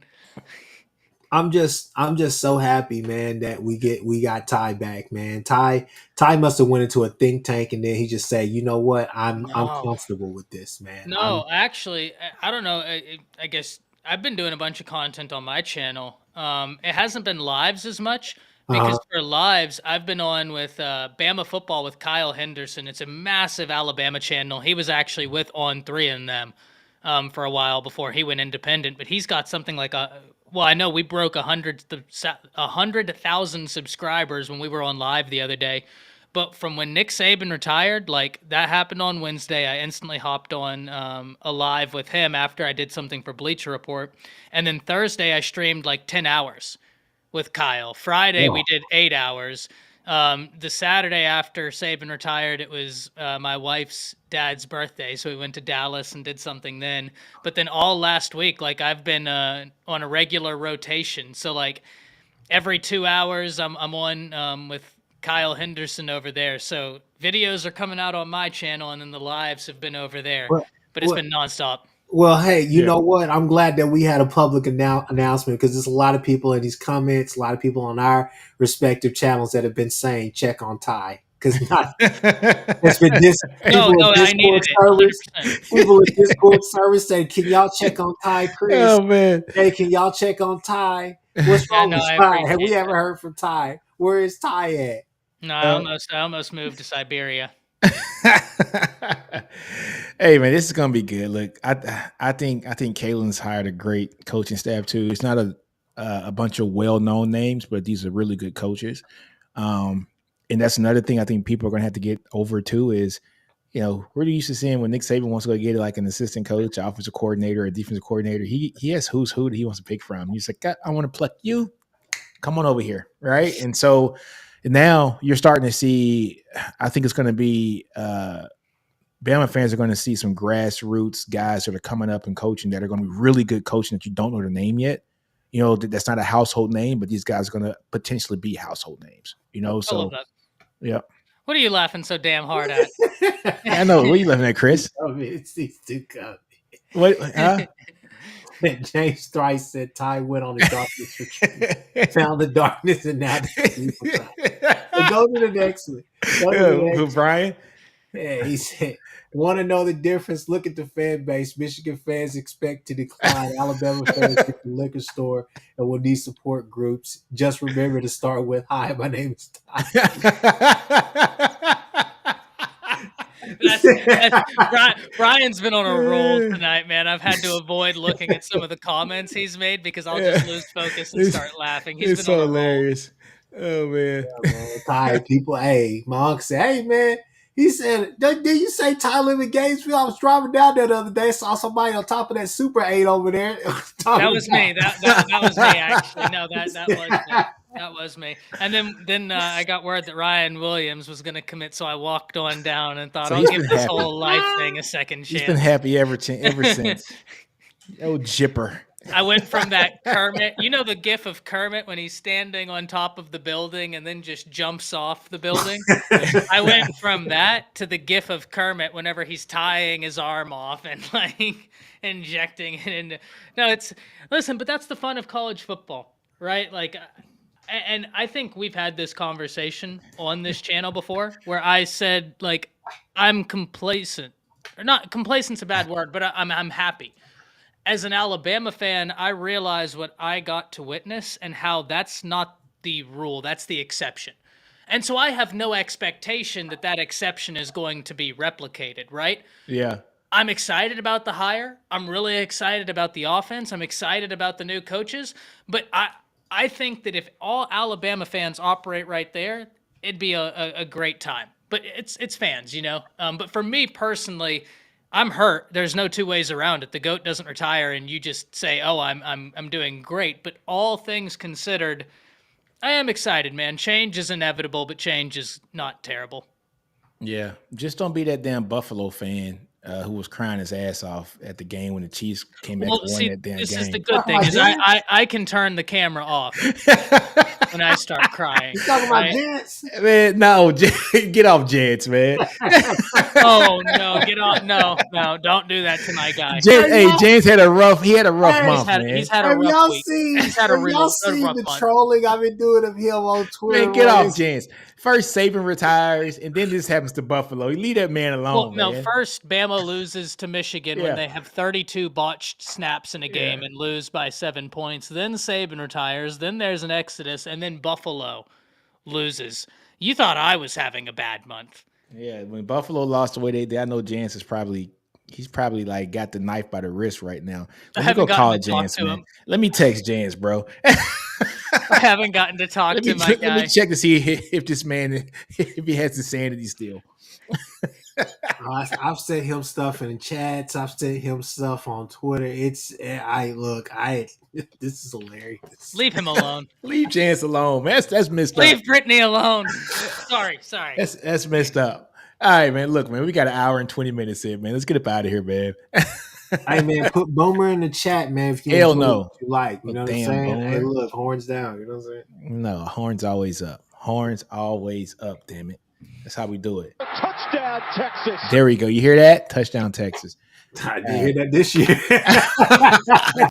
I'm just so happy, man, that we got Ty back, man. Ty must have went into a think tank and then he just said, you know what, I'm comfortable with this, man. No, actually, I don't know. I guess I've been doing a bunch of content on my channel. It hasn't been lives as much because for lives, I've been on with Bama football with Kyle Henderson. It's a massive Alabama channel. He was actually with On 3 and them for a while before he went independent, but he's got something like I know we broke 100,000 subscribers when we were on live the other day. But from when Nick Saban retired, like that happened on Wednesday, I instantly hopped on a live with him after I did something for Bleacher Report. And then Thursday, I streamed like 10 hours with Kyle. Friday, we did 8 hours. The Saturday after Saban retired, it was my wife's dad's birthday, so we went to Dallas and did something then. But then all last week, like I've been on a regular rotation. So like every 2 hours, I'm on with Kyle Henderson over there. So videos are coming out on my channel, and then the lives have been over there. But it's been nonstop. Well, hey, you know what? I'm glad that we had a public announcement because there's a lot of people in these comments, a lot of people on our respective channels that have been saying check on Ty because not it's been No, people in I Discord needed it, service, 100%. people in Discord service saying, "Can y'all check on Ty, Chris? Oh man. Hey, can y'all check on Ty? What's Yeah, wrong no, with I Ty? Have we appreciate ever that. heard from Ty? Where is Ty at?" No, I almost moved to Siberia. Hey man, this is gonna be good. Look, I think Kalen's hired a great coaching staff too. It's not a bunch of well-known names, but these are really good coaches. And that's another thing I think people are gonna have to get over too is, we're used to seeing when Nick Saban wants to go get like an assistant coach, offensive coordinator, a defensive coordinator. He has who's who that he wants to pick from. He's like, I want to pluck you. Come on over here, right? And so now you're starting to see. I think it's going to be. Bama fans are going to see some grassroots guys that are coming up and coaching that are going to be really good coaching that you don't know their name yet. That's not a household name, but these guys are going to potentially be household names. I love So that. yeah. What are you laughing so damn hard at? I know. What are you laughing at, Chris? I mean, it's these two guys. What? Huh? James Thrice said Ty went on a darkness retreat, found the darkness, and now go to the next one. Who, Brian? Yeah, he said, want to know the difference? Look at the fan base. Michigan fans expect to decline. Alabama fans at the liquor store and will need support groups. Just remember to start with, hi, my name is Ty. Brian's been on a roll tonight, man. I've had to avoid looking at some of the comments he's made because I'll just lose focus and start laughing. He's been so on a hilarious. Oh man. Yeah, man. Ty, people, hey, my uncle said, hey man, he said, did you say Ty live in Gainesville? I was driving down there the other day, saw somebody on top of that Super 8 over there. That was me. That was me, actually. No, that was me. That was me. And then I got word that Ryan Williams was going to commit, so I walked on down and thought, I'll give this whole life thing a second chance. He's been happy ever since. Oh, jipper. I went from that Kermit, the gif of Kermit when he's standing on top of the building and then just jumps off the building. I went from that to the gif of Kermit whenever he's tying his arm off and like injecting it into. No, listen, but that's the fun of college football, right? Like, and I think we've had this conversation on this channel before where I said, like, I'm complacent. Or not complacent's a bad word, but I'm happy. As an Alabama fan, I realize what I got to witness and how that's not the rule, that's the exception. And so I have no expectation that exception is going to be replicated, right? Yeah. I'm excited about the hire. I'm really excited about the offense. I'm excited about the new coaches. But I think that if all Alabama fans operate right there, it'd be a great time. But it's fans, But for me personally, I'm hurt. There's no two ways around it. The GOAT doesn't retire, and you just say, "Oh, I'm doing great." But all things considered, I am excited, man. Change is inevitable, but change is not terrible. Yeah, just don't be that damn Buffalo fan who was crying his ass off at the game when the Chiefs came back and won that damn game. This is the good thing is I can turn the camera off when I start crying. You talking about Jets? Man, no, get off Jets, man. Oh no, get off! No, don't do that to my guy. Jets had a rough. He had a rough month, man. He's had a rough week. He's had a real rough the month. Trolling I've been doing of him on Twitter. Man, get off Jets. First, Saban retires, and then this happens to Buffalo. You leave that man alone. Well, no, first Bama loses to Michigan when they have 32 botched snaps in a game and lose by 7 points. Then Saban retires. Then there's an exodus, and then Buffalo loses. You thought I was having a bad month. Yeah, when Buffalo lost the way they did, I know Jans is he's probably like got the knife by the wrist right now. Let me go call Jans, man. Let me text Jans, bro. I haven't gotten to talk to my guy. Let me check to see if this man, if he has insanity still. I've sent him stuff in the chats. I've sent him stuff on Twitter. This is hilarious. Leave him alone. Leave Jans alone, man. That's messed up. Leave Brittany alone. Sorry. That's messed up. All right, man. Look, man, we got an hour and 20 minutes in, man. Let's get up out of here, man. Hey, man, put Boomer in the chat, man. If you Hell no. What you like, you know what I'm saying? Boomer. Hey, look, horns down. You know what I'm saying? No, horns always up. Horns always up. Damn it. That's how we do it. Touchdown, Texas. There we go. You hear that? Touchdown, Texas. I did hear that this year.